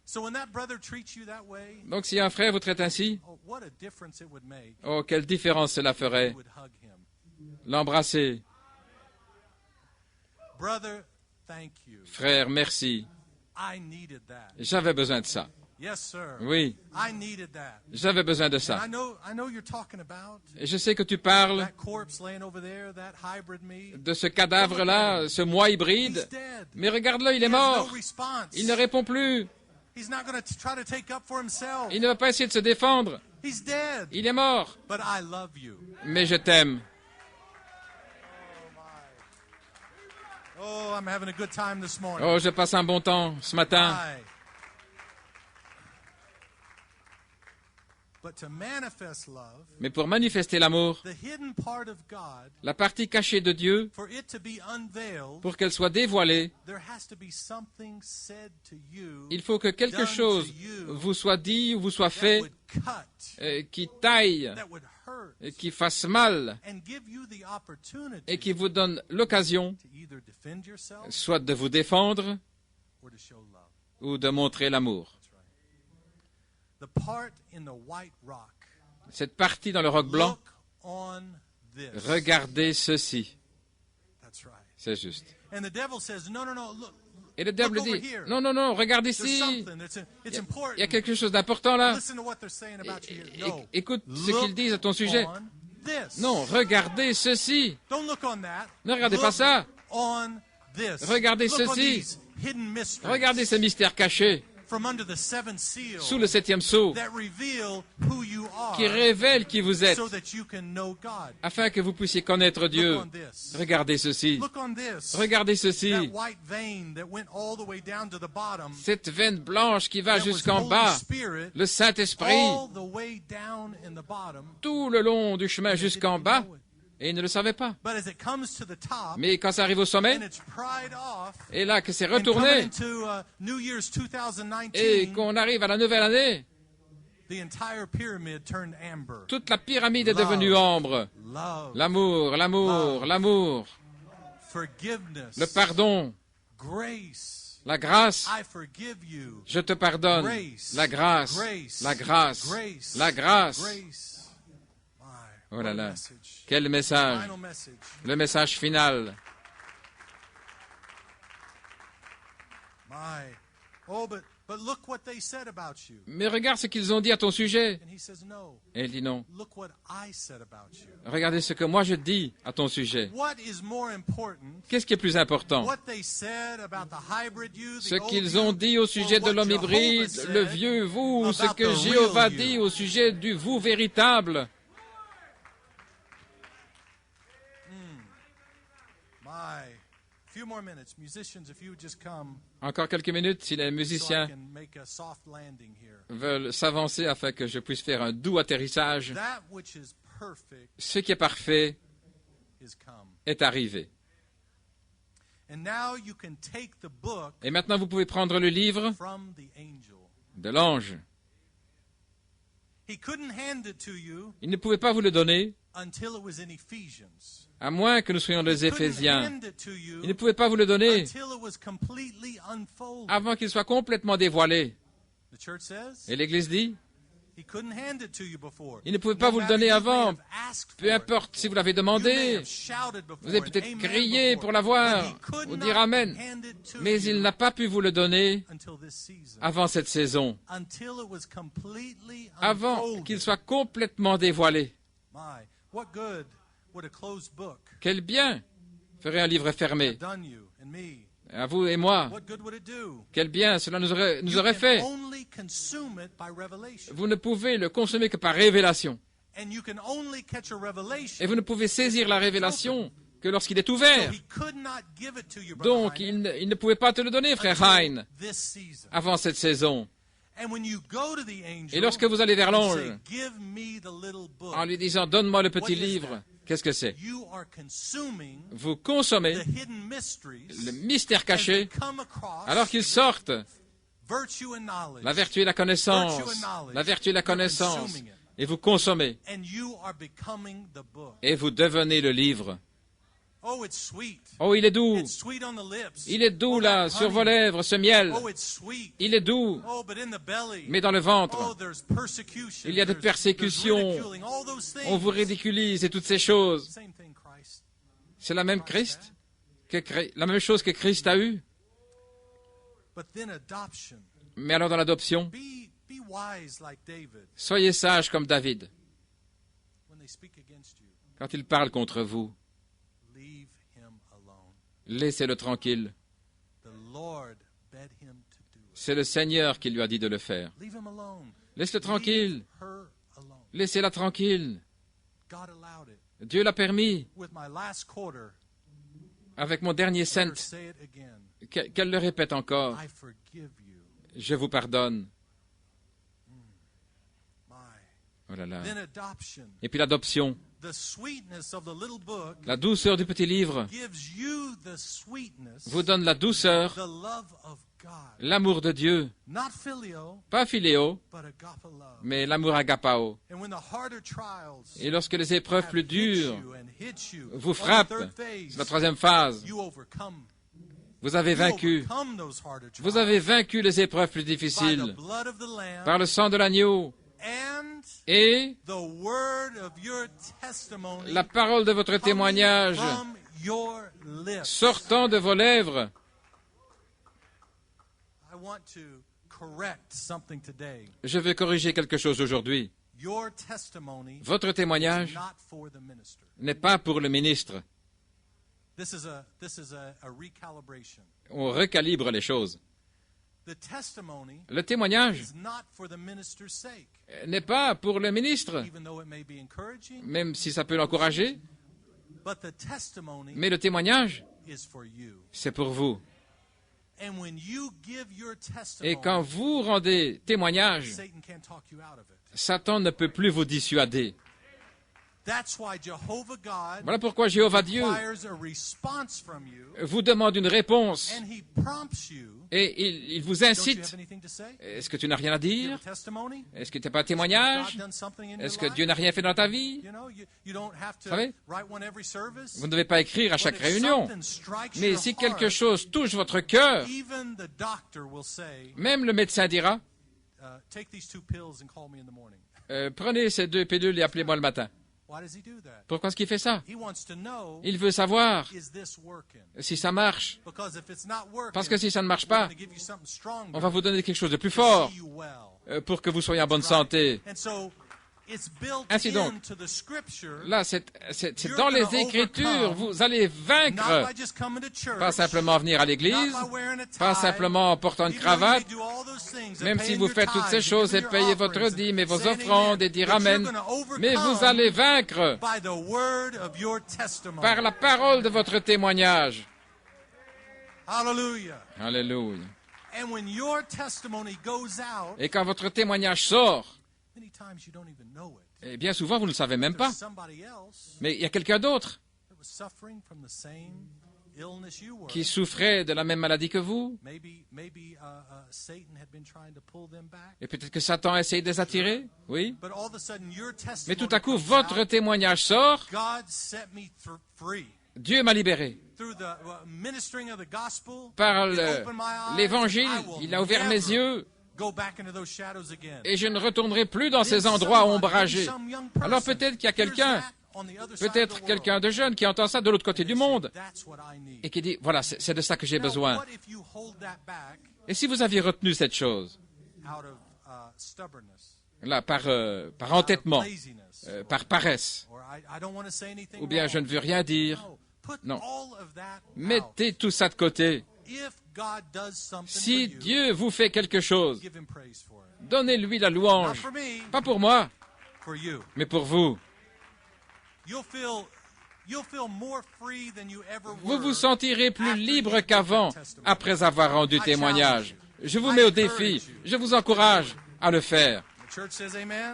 So when that brother treats you that way, Donc si un frère vous traite ainsi, oh, what a difference it would make. oh, quelle différence cela ferait. You would hug him. L'embrasser. Brother, thank you. Frère, merci. I needed that. J'avais besoin de ça. Yes, sir. Oui, I needed that. j'avais besoin de And ça. I know you're talking about Et je sais que tu parles that corpse laying over there, that hybrid me. de ce cadavre-là, ce moi hybride. He's dead. Mais regarde-le, il est He has no mort. response. Il ne répond plus. He's not going to try to take up for himself. Il ne va pas essayer de se défendre. He's dead. Il est mort. But I love you. Mais je t'aime. Oh, I'm having a good time this morning. Oh, je passe un bon temps ce matin. Aye. But to manifest love, Mais pour manifester l'amour, the hidden part of God, la partie cachée de Dieu, for it to be unveiled, pour qu'elle soit dévoilée, there has to be something said to you il faut que quelque chose vous soit dit ou vous soit that fait would cut, qui taille, that would hurt, qui fasse mal and give you the opportunity et qui vous donne l'occasion to either defend yourself soit de vous défendre or to show love. ou de montrer l'amour. That's right. The part in the white rock. Cette partie dans le roc blanc, Look on this. regardez ceci. That's right. C'est juste. And the devil says, no, look. Et le diable Look over dit, here. non, non, non, regarde There's ici. something. It's important. Il y a quelque chose d'important là. Listen to what they're saying about you here. No. Écoute ce Look qu'ils disent à ton sujet. on this. Non, regardez ceci. Don't look on that. Ne regardez Look pas ça. on this. Regardez Look on ceci. these hidden mysteries Regardez ces mystères cachés from under the seven seals sous le septième sceau that reveal who you are qui révèlent qui vous êtes so that you can know God. afin que vous puissiez connaître Dieu. Look on this. Regardez ceci. Look on this. Regardez That ceci. white vein that went all the way down to the bottom. Cette veine blanche qui va That was jusqu'en Holy bas. Spirit, Le Saint-Esprit all the way down in the bottom. tout le long du chemin They jusqu'en didn't bas know it. et ils ne le savaient pas. But as it comes to the top, Mais quand ça arrive au sommet, and it's pried off, et là que c'est and coming retourné, into New Year's 2019, et qu'on arrive à la nouvelle année, The entire pyramid turned amber. Toute la pyramide est devenue ambre. Love, L'amour, l'amour, l'amour, forgiveness, le pardon, grace. la grâce. I forgive you. Je te pardonne. Grace, La grâce, grace, la grâce, grace, la grâce. grace. My, Oh là what a là. message. Quel message. Final message. Le message final. My. Oh, but look what they said about you. Mais regarde ce qu'ils ont dit à ton sujet. And he says, no, Et il dit non. look what I said about you. Regardez ce que moi je dis à ton sujet. What is more important? Qu'est-ce qui est plus important? What they said about the hybrid you, the Ce old qu'ils you, ont dit au sujet or de what l'homme Jehovah hybride, said le vieux vous, ou ce about que the Jéhovah real dit you. au sujet du vous véritable. My. Few more minutes. Musicians, if you would just come Encore quelques minutes, si les so I musiciens can make a soft landing here. veulent s'avancer afin que je puisse faire un doux atterrissage. That which is perfect Ce qui est parfait is come. est arrivé. And now you can take the book Et maintenant, vous pouvez prendre le livre from the angel. de l'ange. He couldn't hand it to you Il ne pouvait pas vous le donner, until it was in Ephesians. à moins que nous soyons des Couldn't Éphésiens. hand it to you Il ne pouvait pas vous le donner until it was completely unfolded. avant qu'il soit complètement dévoilé. The church says Et l'Église dit, he couldn't hand it to you before. il ne pouvait pas No vous le matter donner you may avant. have asked Peu for it. importe si vous l'avez You may demandé, have shouted before vous avez and peut-être amen crié before, pour l'avoir, but he could ou not dire Amen. hand it to Mais you il n'a pas pu vous le donner until this season. avant cette saison, Until it was completely avant unfolded. qu'il soit complètement dévoilé. My, what good would a closed book Quel bien ferait un livre fermé have done you and me? à vous et moi? What good would it do? Quel bien cela nous aurait You can fait. only consume it by revelation. Vous ne pouvez le consommer que par révélation. And you can only catch a revelation. Et vous ne pouvez saisir la révélation que lorsqu'il est So ouvert. he could not give it to you, Brother Donc, Heine, il ne pouvait pas te le donner, frère until Hein, this season. avant cette saison. And when you go to the angel, Et lorsque vous allez vers and l'ange, say, give me the little book, en lui disant, donne-moi le petit What is livre, that? qu'est-ce que c'est? you are consuming Vous consommez the hidden mysteries le mystère as they caché come across alors qu'ils sortent. virtue and knowledge. La vertu et la connaissance. La vertu et la connaissance. Et vous consommez. And you are becoming the book. Et vous devenez le livre. Oh, it's sweet. Oh, il est doux. It's sweet on the lips. Il est doux Oh, là, that sur vos honey. lèvres, ce miel. Oh, it's sweet. Il est doux. Oh, but in the belly. Mais dans le Oh, ventre, there's persecution. il y a des There's persécutions. ridiculing, all those things. on vous ridiculise et toutes ces choses. Same thing, Christ. C'est la même Christ, la même chose que Christ a eue. But then adoption. Mais alors dans l'adoption, Be wise like David soyez sages comme David. when they speak against you. Quand il parle contre vous, Leave him alone. laissez-le tranquille. The Lord bade him to do it. C'est le Seigneur qui lui a dit de le faire. Leave him alone. Laisse-le tranquille. Leave her alone. Laissez-la tranquille. God allowed it. Dieu l'a permis. With my last quarter, Avec mon dernier let cent, her say it again. qu'elle le répète encore. I forgive you. Je vous pardonne. My. Oh là là. Then adoption. Et puis l'adoption. The sweetness of the little book La douceur du petit livre gives you the sweetness, vous donne la douceur, the love of God. l'amour de Dieu. Not phileo, Pas philéo, but agape love. mais l'amour agapao. And when the harder trials Et lorsque les épreuves have plus hit dures you and hit you, vous on the frappent, third phase, c'est la troisième phase, you overcome. vous avez You vaincu. overcome those harder trials Vous avez vaincu les épreuves plus by the difficiles blood of the Lamb par le sang de l'agneau and et the word of your testimony la parole de votre coming témoignage from your lips. sortant de vos lèvres. I want to correct something today. Je veux corriger quelque chose aujourd'hui. Your testimony Votre is témoignage not for the minister. n'est pas pour le ministre. This is a recalibration. On recalibre les choses. The testimony Le témoignage is not for the minister's sake, n'est pas pour le ministre, even though it may be encouraging, même si ça peut l'encourager, but the testimony mais le témoignage, is for you. c'est pour vous. And when you give your Et quand testimony, vous rendez témoignage, Satan can't talk you out of it. Satan ne peut plus vous dissuader. Voilà pourquoi Jéhovah Dieu vous demande une réponse et il vous incite. Est-ce que tu n'as rien à dire? Est-ce que tu n'as pas un témoignage? Est-ce que Dieu n'a rien fait dans ta vie? Vous savez, vous ne devez pas écrire à chaque réunion. Mais si quelque chose touche votre cœur, même le médecin dira, prenez ces 2 pilules et appelez-moi le matin. Pourquoi est-ce qu'il fait ça? Il veut savoir si ça marche. Parce que si ça ne marche pas, on va vous donner quelque chose de plus fort pour que vous soyez en bonne santé. Ainsi donc, là, c'est dans les Écritures, vous allez vaincre, pas simplement venir à l'église, pas simplement en portant une cravate, même si vous faites toutes ces choses et payez votre dîme et vos offrandes et dire Amen, mais vous allez vaincre par la parole de votre témoignage. Alléluia. Alléluia. Et quand votre témoignage sort, et bien souvent, vous ne le savez même pas. Mais il y a quelqu'un d'autre qui souffrait de la même maladie que vous. Et peut-être que Satan a essayé de les attirer. Oui. Mais tout à coup, votre témoignage sort. Dieu m'a libéré. Par l'Évangile, il a ouvert mes yeux. Et je ne retournerai plus dans ces endroits ombragés. Alors peut-être qu'il y a quelqu'un, peut-être quelqu'un de jeune qui entend ça de l'autre côté du monde et qui dit, voilà, c'est de ça que j'ai besoin. Et si vous aviez retenu cette chose, là, par entêtement, par paresse, ou bien je ne veux rien dire, non, mettez tout ça de côté. Si Dieu vous fait quelque chose, donnez-lui la louange. Pas pour moi, mais pour vous. Vous vous sentirez plus libre qu'avant après avoir rendu témoignage. Je vous mets au défi. Je vous encourage à le faire.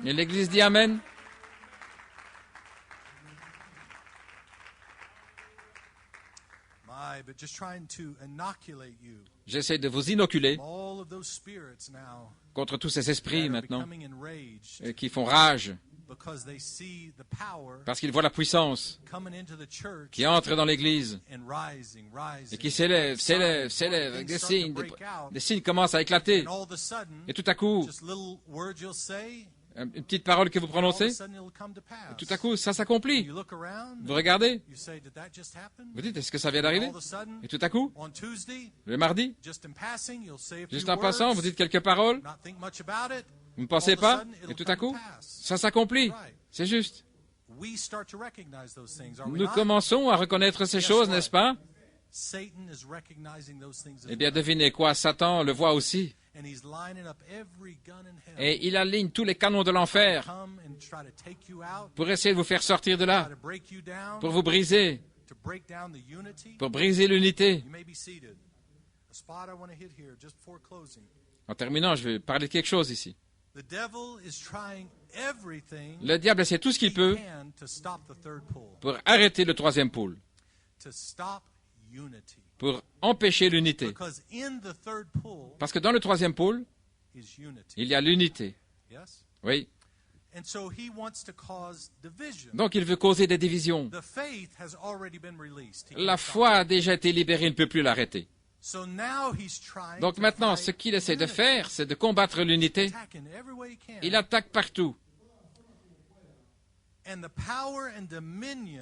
Et l'Église dit Amen. J'essaie de vous inoculer contre tous ces esprits maintenant qui font rage parce qu'ils voient la puissance qui entre dans l'Église et qui s'élève avec des signes. Des signes commencent à éclater. Et tout à coup, une petite parole que vous prononcez, et tout à coup, ça s'accomplit. Vous regardez, vous dites, est-ce que ça vient d'arriver? Et tout à coup, le mardi, juste en passant, vous dites quelques paroles, vous ne pensez pas, et tout à coup, ça s'accomplit. C'est juste. Nous commençons à reconnaître ces choses, n'est-ce pas? Eh bien, devinez quoi, Satan le voit aussi. Et il aligne tous les canons de l'enfer pour essayer de vous faire sortir de là, pour vous briser, pour briser l'unité. En terminant, je vais parler de quelque chose ici. Le diable essaie tout ce qu'il peut pour arrêter le troisième pôle, pour empêcher l'unité. Parce que dans le troisième pôle, il y a l'unité. Oui. Donc il veut causer des divisions. La foi a déjà été libérée, il ne peut plus l'arrêter. Donc maintenant, ce qu'il essaie de faire, c'est de combattre l'unité. Il attaque partout.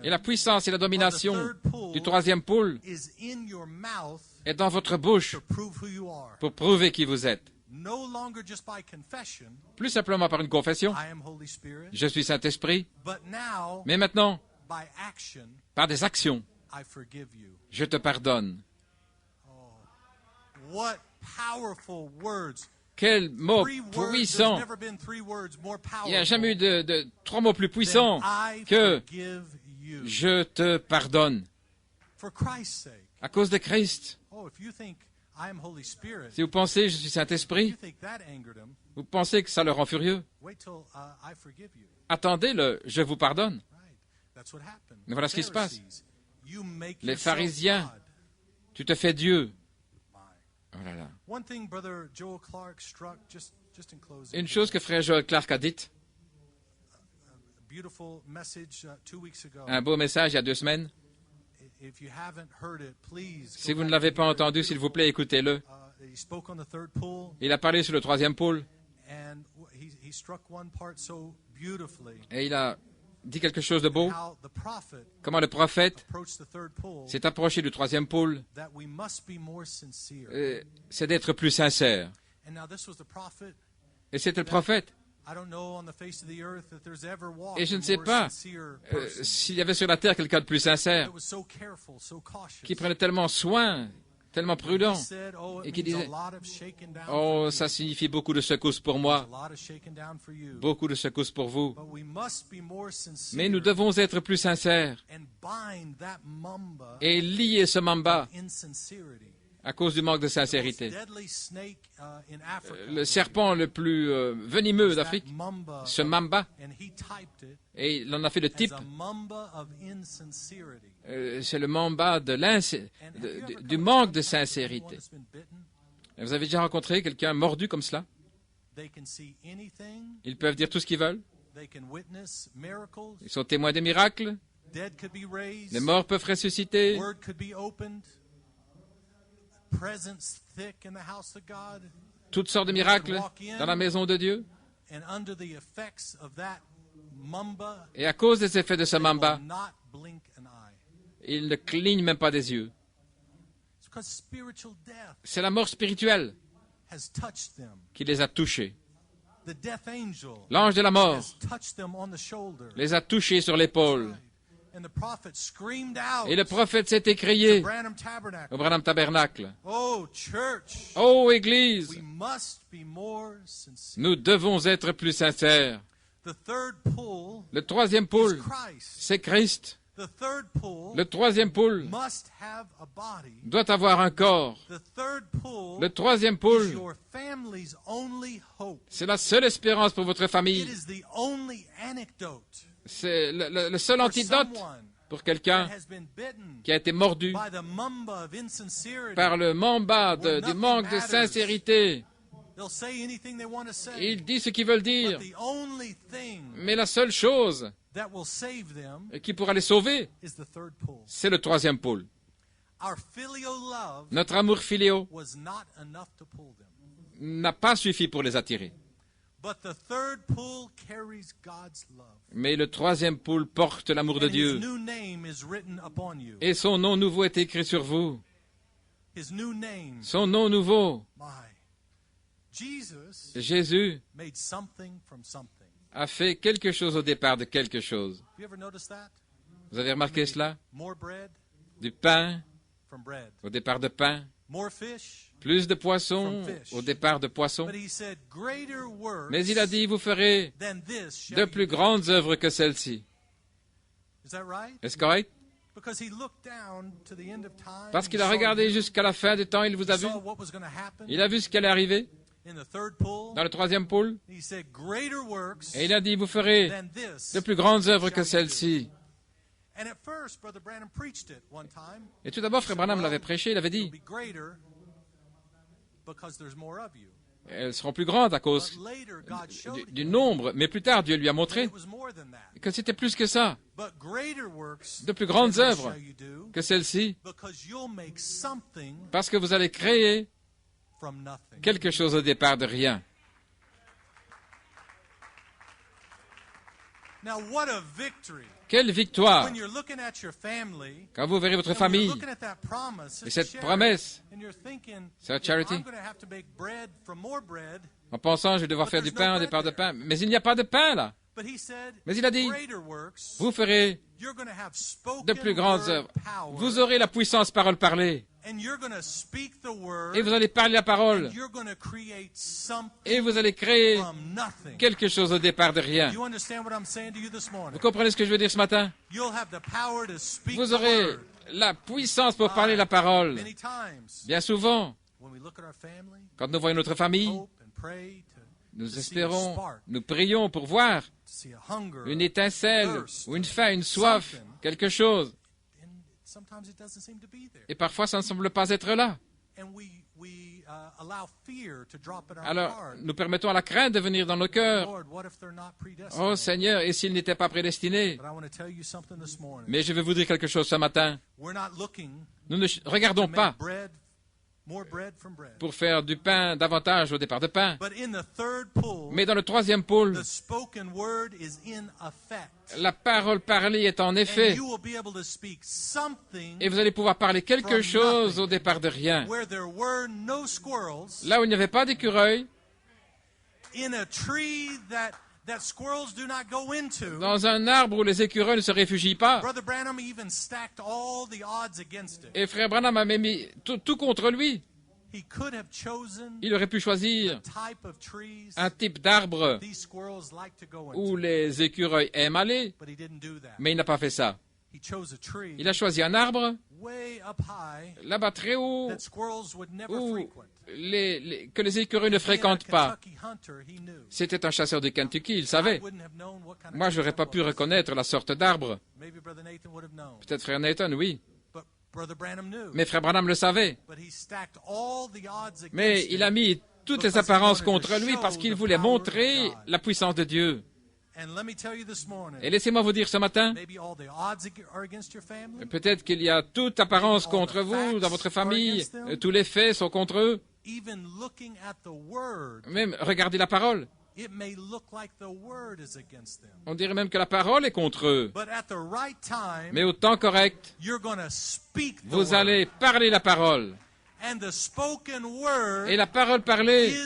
Et la puissance et la domination du troisième pôle est dans votre bouche pour prouver qui vous êtes. Plus simplement par une confession, je suis Saint-Esprit, mais maintenant, par des actions, je te pardonne. Quel mot puissant! Il n'y a jamais eu de 3 mots plus puissants que « je te pardonne » à cause de Christ. Si vous pensez « je suis Saint-Esprit », vous pensez que ça le rend furieux. Attendez le « je vous pardonne ». Voilà ce qui se passe. Les pharisiens, tu te fais Dieu. Oh là là. Une chose que frère Joel Clark a dite, un beau message il y a 2 semaines. Si vous ne l'avez pas entendu, s'il vous plaît, écoutez-le. Il a parlé sur le 3e pôle et il a dit quelque chose de beau. Comment le prophète s'est approché du 3e pôle, c'est d'être plus sincère. Et c'était le prophète. Et je ne sais pas s'il y avait sur la terre quelqu'un de plus sincère, qui prenait tellement soin, tellement prudent, et qui disait, « Oh, ça signifie beaucoup de secousses pour moi, beaucoup de secousses pour vous. Mais nous devons être plus sincères et lier ce mamba à cause du manque de sincérité. Le serpent le plus venimeux d'Afrique, ce mamba, et il en a fait le type, c'est le mamba du manque de sincérité. Vous avez déjà rencontré quelqu'un mordu comme cela? Ils peuvent dire tout ce qu'ils veulent. Ils sont témoins des miracles. Les morts peuvent ressusciter. Toutes sortes de miracles dans la maison de Dieu. Et à cause des effets de ce mamba, ils ne clignent même pas des yeux. C'est la mort spirituelle qui les a touchés. L'ange de la mort les a touchés sur l'épaule. Et le prophète s'est écrié au Branham Tabernacle. Oh, Église, nous devons être plus sincères. Le 3e pôle, c'est Christ. Le 3e pôle doit avoir un corps. Le 3e pôle, c'est la seule espérance pour votre famille. C'est le seul antidote pour quelqu'un qui a été mordu par le mamba du manque de sincérité. Il dit ce qu'ils veulent dire, mais la seule chose qui pourra les sauver, c'est le 3e pôle. Notre amour filéo n'a pas suffi pour les attirer. Mais le 3e pôle porte l'amour de Dieu. Et son nom nouveau est écrit sur vous. Son nom nouveau. Jésus a fait quelque chose au départ de quelque chose. Vous avez remarqué cela? Du pain au départ de pain. Plus de poissons au départ de poissons. Mais il a dit, vous ferez de plus grandes œuvres que celles-ci. Est-ce correct? Parce qu'il a regardé jusqu'à la fin du temps, il vous a vu. Il a vu ce qui allait arriver dans le 3e pôle. Et il a dit, vous ferez de plus grandes œuvres que celles-ci. Et tout d'abord, Frère Branham l'avait prêché, il avait dit, elles seront plus grandes à cause du nombre. Mais plus tard, Dieu lui a montré que c'était plus que ça. De plus grandes œuvres que celles-ci. Parce que vous allez créer quelque chose au départ de rien. Quelle victoire! Quand vous verrez votre famille et cette promesse, cette charity, en pensant, je vais devoir faire du pain au départ de pain, mais il n'y a pas de pain là. Mais il a dit, vous ferez de plus grandes œuvres. Vous aurez la puissance parole parlée. Et vous allez parler la parole. Et vous allez créer quelque chose au départ de rien. Vous comprenez ce que je veux dire ce matin? Vous aurez la puissance pour parler la parole. Bien souvent, quand nous voyons notre famille, Nous espérons, nous prions pour voir une étincelle ou une faim, une soif, quelque chose. Et parfois, ça ne semble pas être là. Alors, nous permettons à la crainte de venir dans nos cœurs. Oh Seigneur, et s'ils n'étaient pas prédestinés? Mais je vais vous dire quelque chose ce matin. Nous ne regardons pas pour faire du pain davantage au départ de pain. Mais dans le troisième pôle, la parole parlée est en effet. Et vous allez pouvoir parler quelque chose au départ de rien. Là où il n'y avait pas d'écureuil, dans un arbre où les écureuils ne se réfugient pas. Et frère Branham a mis tout contre lui. Il aurait pu choisir un type d'arbre où les écureuils aiment aller, mais il n'a pas fait ça. Il a choisi un arbre là-bas très haut où que les écureuils ne fréquentent pas. C'était un chasseur de Kentucky, il savait. Moi, je n'aurais pas pu reconnaître la sorte d'arbre. Peut-être frère Nathan, oui. Mais frère Branham le savait. Mais il a mis toutes les apparences contre lui parce qu'il voulait montrer la puissance de Dieu. Et laissez-moi vous dire ce matin, peut-être qu'il y a toute apparence contre vous dans votre famille, tous les faits sont contre eux. Même regardez la parole. On dirait même que la parole est contre eux. Mais au temps correct, vous allez parler la parole. Et la parole parlée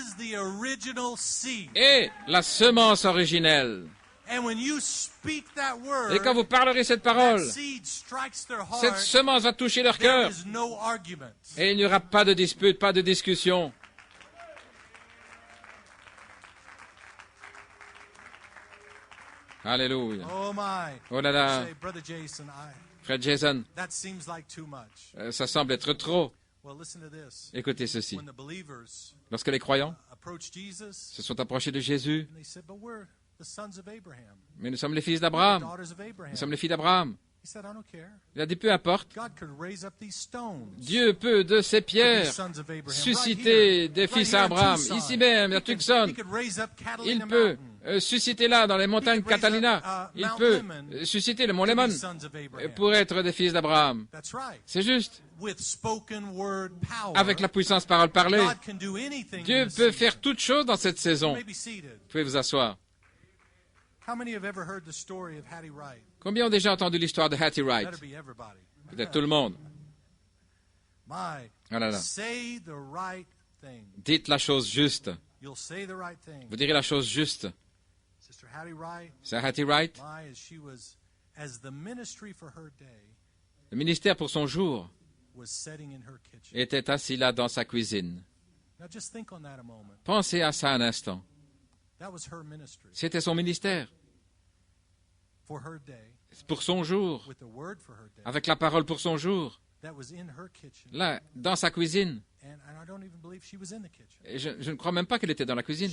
est la semence originelle. Et quand vous parlerez cette parole, cette semence va toucher leur cœur. Et il n'y aura pas de dispute, pas de discussion. Alléluia. Oh là là. Frère Jason, ça semble être trop. Écoutez ceci. Lorsque les croyants se sont approchés de Jésus, mais nous sommes les fils d'Abraham. Nous sommes les filles d'Abraham. Il a dit, peu importe. Dieu peut, de ces pierres, susciter des fils à Abraham. Ici même, à Tucson. Il peut susciter là, dans les montagnes Catalina. Il peut susciter le mont Lemon pour être des fils d'Abraham. C'est juste. Avec la puissance parole parlée, Dieu peut faire toute chose dans cette saison. Vous pouvez vous asseoir. Combien ont déjà entendu l'histoire de Hattie Wright? Peut-être tout le monde. Oh là là. Dites la chose juste. Vous direz la chose juste. Sœur Hattie Wright, le ministère pour son jour était assis là dans sa cuisine. Pensez à ça un instant. C'était son ministère. Pour son jour, avec la parole pour son jour, là, dans sa cuisine. Et je ne crois même pas qu'elle était dans la cuisine.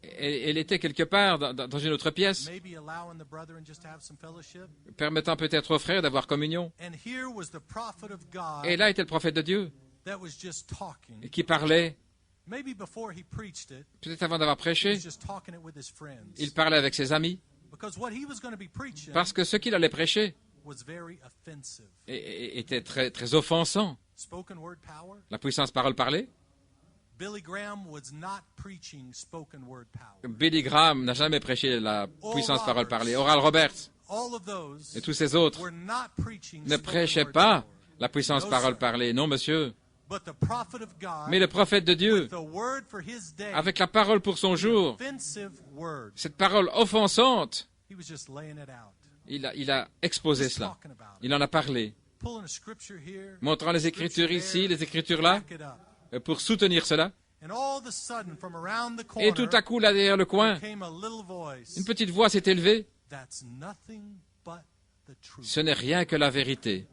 Elle était quelque part dans une autre pièce, permettant peut-être aux frères d'avoir communion. Et là était le prophète de Dieu qui parlait. Peut-être avant d'avoir prêché, il parlait avec ses amis. Parce que ce qu'il allait prêcher était très, très offensant. La puissance parole parlée. Billy Graham n'a jamais prêché la puissance parole parlée. Oral Roberts et tous ces autres ne prêchaient pas la puissance parole parlée. Non, monsieur. Mais le prophète de Dieu, avec la parole pour son jour, cette parole offensante, il a exposé cela. Il en a parlé. Montrant les Écritures ici, les Écritures là, pour soutenir cela. Et tout à coup, là derrière le coin, une petite voix s'est élevée. Ce n'est rien que la vérité.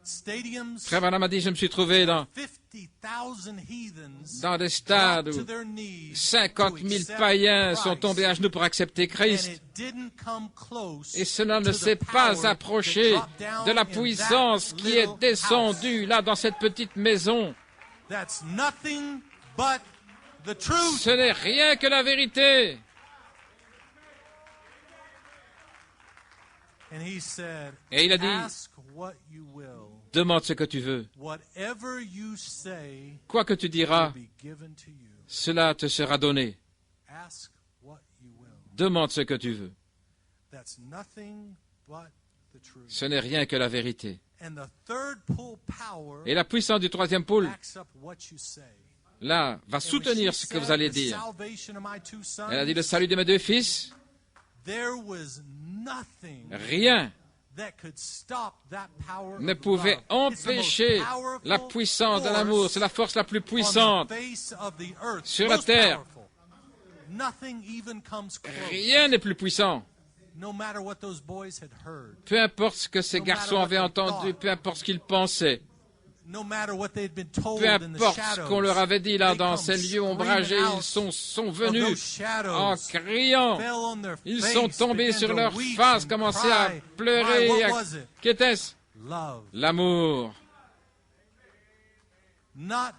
stadiums, Frère Branham a dit, je me suis trouvé dans 50,000 heathens des stades dropped où to their knees 50 000 to accept païens sont Christ. tombés à genoux pour accepter And Christ. it didn't come close Et cela ne to s'est the pas power approché that dropped down de la in puissance that qui est little descendue là dans cette petite maison. house. That's nothing but the truth. Ce n'est rien que la vérité. And he said, Et il a dit, ask what you will. demande ce que tu veux. Whatever you say Quoi que tu will diras, be given to you. cela te sera donné. Ask what you will. Demande ce que tu veux. That's nothing but the truth. Ce n'est rien que la vérité. And the third pull power Et la puissance du troisième pôle, backs up what you say. là, va And when she soutenir ce que vous said allez the dire. salvation of my two sons, Elle a dit le salut de mes deux fils. there was nothing Rien that could stop that power ne of pouvait love. It's the most empêcher powerful la puissance de l'amour. force C'est la force la plus on the puissante. face of the earth. Sur la Most terre. powerful. Nothing even comes close. Rien n'est plus puissant. No matter what those boys had heard, Peu importe ce que ces garçons avaient entendu, peu importe ce qu'ils pensaient, no matter what they'd been told peu in the importe ce qu'on leur shadows, avait dit là they dans come ces lieux screaming ombragés, out ils sont of venus those shadows, en criant. fell on their Ils face, sont tombés began sur to leur weep face, and commençaient à cry. pleurer. Why, what was it? Qu'était-ce? Love. L'amour. Not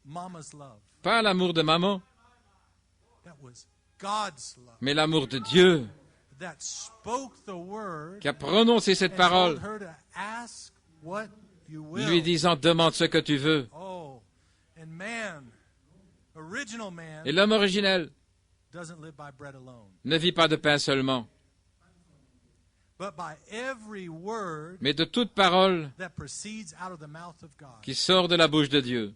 mama's love. Pas l'amour de maman, That was God's love. mais l'amour de Dieu That spoke the word qui a prononcé cette and parole, told her to ask what you will. lui disant demande ce que tu veux. Oh, and man, original man, Et l'homme originel doesn't live by bread alone, ne vit pas de pain seulement, but by every word mais de toute parole that proceeds out of the mouth of God. qui sort de la bouche de Dieu.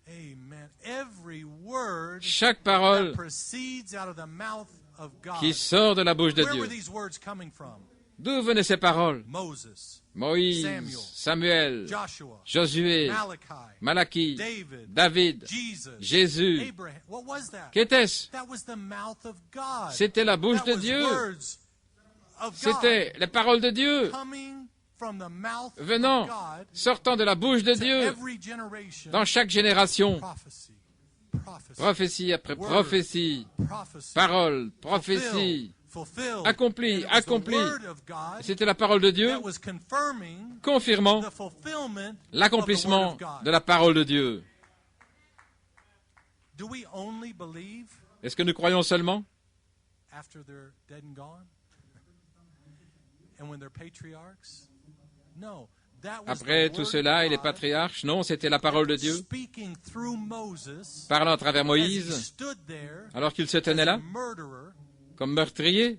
Amen. Every word Chaque that parole proceeds out of the mouth of God. qui sort de la bouche de Where were Dieu. these words coming from? D'où venaient ces paroles? Moses, Moïse, Samuel, Samuel, Joshua, Josué, Malachi, Malachie, David, David, Jesus, Jésus. Abraham. What was that? Qu'était-ce? That was the mouth of God. C'était la bouche That de was Dieu. words of God C'était les paroles de Dieu coming from the mouth venant, of God sortant de la bouche de to Dieu every generation. dans chaque génération. Prophecy, prophecy, Prophétie après Word. prophétie, prophecy, parole, prophétie, fulfilled. accomplie, And it was the accomplie. word of God C'était la parole de Dieu that was confirming confirmant the fulfillment l'accomplissement of the word of de God. la parole de Dieu. Do we only believe Est-ce que nous croyons seulement after they're dead and gone? And when they're patriarchs? No. That was après the tout word cela of et les God patriarches? Non, c'était la parole de Dieu speaking through Moses parlant à travers as he Moïse stood there alors qu'il se as tenait a là murderer comme meurtrier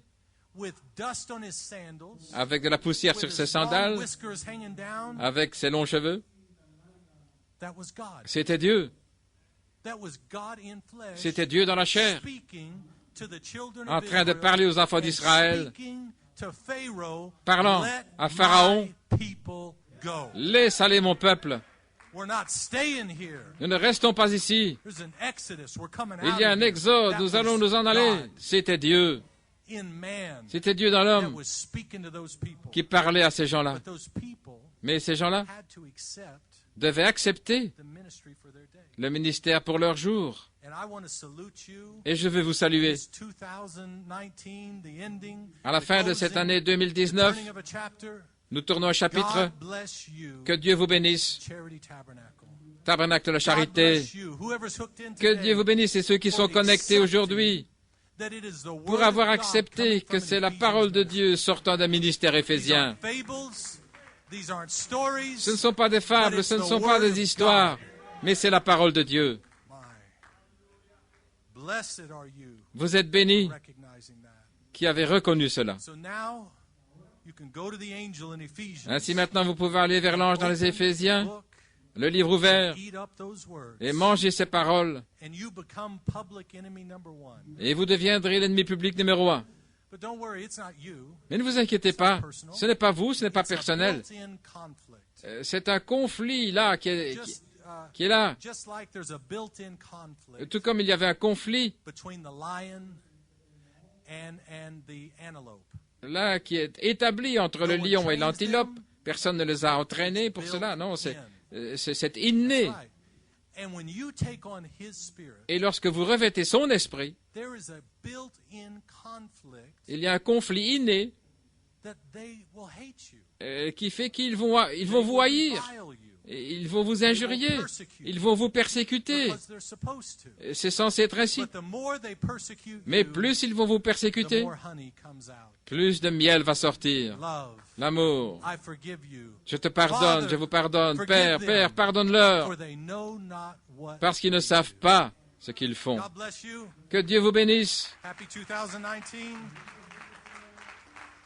with dust on his sandals, avec de la poussière with sur his ses long sandales, whiskers hanging down. avec ses longs cheveux. That was God. C'était Dieu. That was God in flesh. C'était Dieu dans la chair, Speaking to the children en of train de Israel parler aux enfants and d'Israël, speaking to Pharaoh, parlant let à Pharaon, my people go. laisse aller mon peuple. We're not staying here. Nous ne restons pas ici. There's an exodus. We're coming Il out y a of un here. exode, That nous was allons nous en aller. God C'était Dieu. in man C'était Dieu dans that l'homme was speaking to those people. qui parlait à ces gens-là. But those people Mais ces gens-là had to accept devaient accepter the ministry for their day. le ministère pour leur jour. And I want to salute you. Et je veux vous saluer. This 2019, the ending, À la the fin de cette closing, année the 2019, turning of a chapter. nous tournons un chapitre. God bless you, Que Dieu vous bénisse. Charity Tabernacle. Tabernacle de God charité. bless you, whoever's hooked in Que today, Dieu vous bénisse et ceux qui sont connectés aujourd'hui that it is the word pour avoir of God accepté coming que from c'est la an parole de Ephesians Dieu sortant d'un ministère ministry. These éphésien. aren't fables, these aren't stories. Ce ne sont pas des fables, ce ne sont pas des histoires, mais c'est la parole de Dieu. My. Blessed are you Vous êtes bénis recognizing that. qui avez reconnu cela. So now you can go to the angel in Ephesians. Ainsi maintenant vous pouvez aller vers l'ange dans les open Éphésiens, the book, le livre ouvert, eat up those words, et manger ces paroles, and you become public enemy number one. et vous deviendrez l'ennemi public numéro 1. But don't worry, it's not you. Mais ne vous inquiétez pas, ce n'est pas vous, ce n'est pas It's a personnel. built-in conflict. C'est un conflit là qui est là. Just like there's a built-in conflict Tout comme il y avait un conflit between the lion and the antelope. là qui est établi entre le lion et l'antilope, Personne ne les a entraînés pour cela. Non, c'est inné. Right. And when you take on his spirit, Et lorsque vous revêtez son esprit, there is a built-in conflict il y a un conflit inné that they will hate you. qui fait qu'ils vont vous haïr, Vile you. et ils vont vous injurier, ils vont vous persécuter. Because they're supposed to. C'est censé être ainsi. But the more they persecute Mais you, plus ils vont vous the persécuter, more honey comes out. plus de miel va sortir. Love. L'amour. I forgive you. Je te pardonne, je vous pardonne. Père, Père, pardonne-leur, For they know not what. parce qu'ils ne savent pas ce qu'ils font. God bless you. Que Dieu vous bénisse. Happy 2019.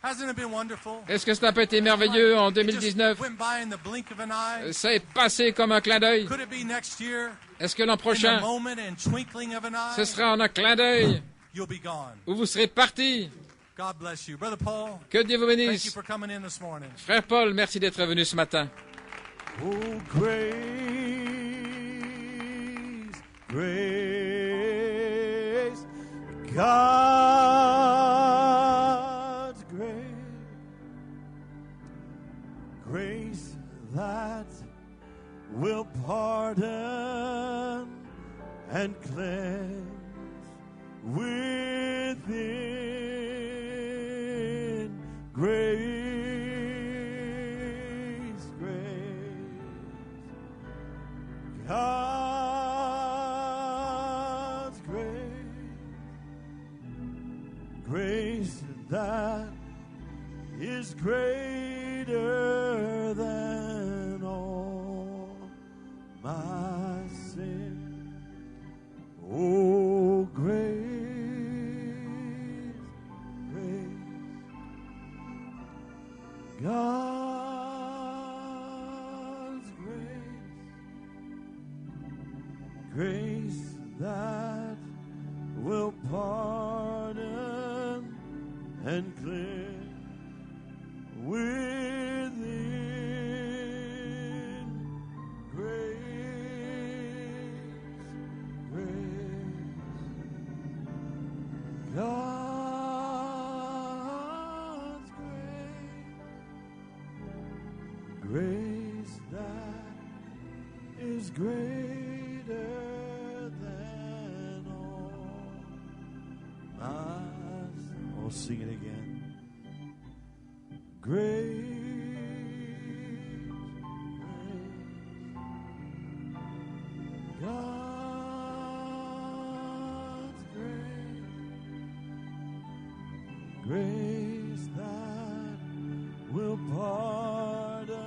Hasn't it been wonderful? Est-ce que ça n'a pas été merveilleux en It just 2019? went by in the blink of an eye. Ça est passé comme un clin d'œil. Could it be next year? Est-ce que l'an In the prochain, moment and twinkling of an eye, ce sera en un clin d'œil you'll be gone. où vous serez partis? God bless you. Brother Paul, Que Dieu vous thank you bénisse. for coming in this morning. Frère Paul, merci d'être venu ce matin. Oh, grace, grace, God's grace, grace that will pardon and cleanse within. Grace, grace, God's grace, grace that is greater than all my sin. Oh, grace, grace, God's grace, grace that will pardon and cleanse within. Grace, grace, God's grace, grace that is greater than all. Oh, sing it again. Grace, grace, God's grace, grace that will pardon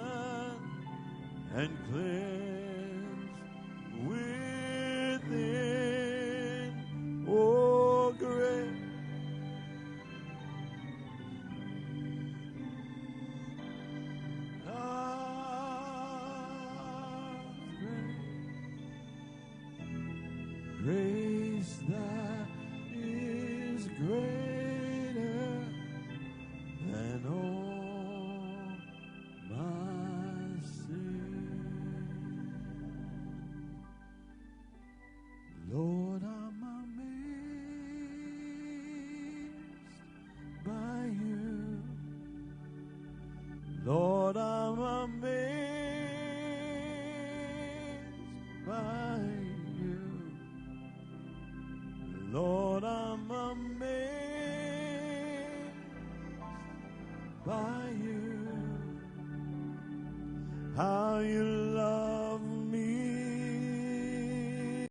and cleanse within. Oh, grace. Grace that is greater than all my sin. Lord, I'm amazed by you. Lord, I'm amazed by you. Lord, I'm amazed by you. How you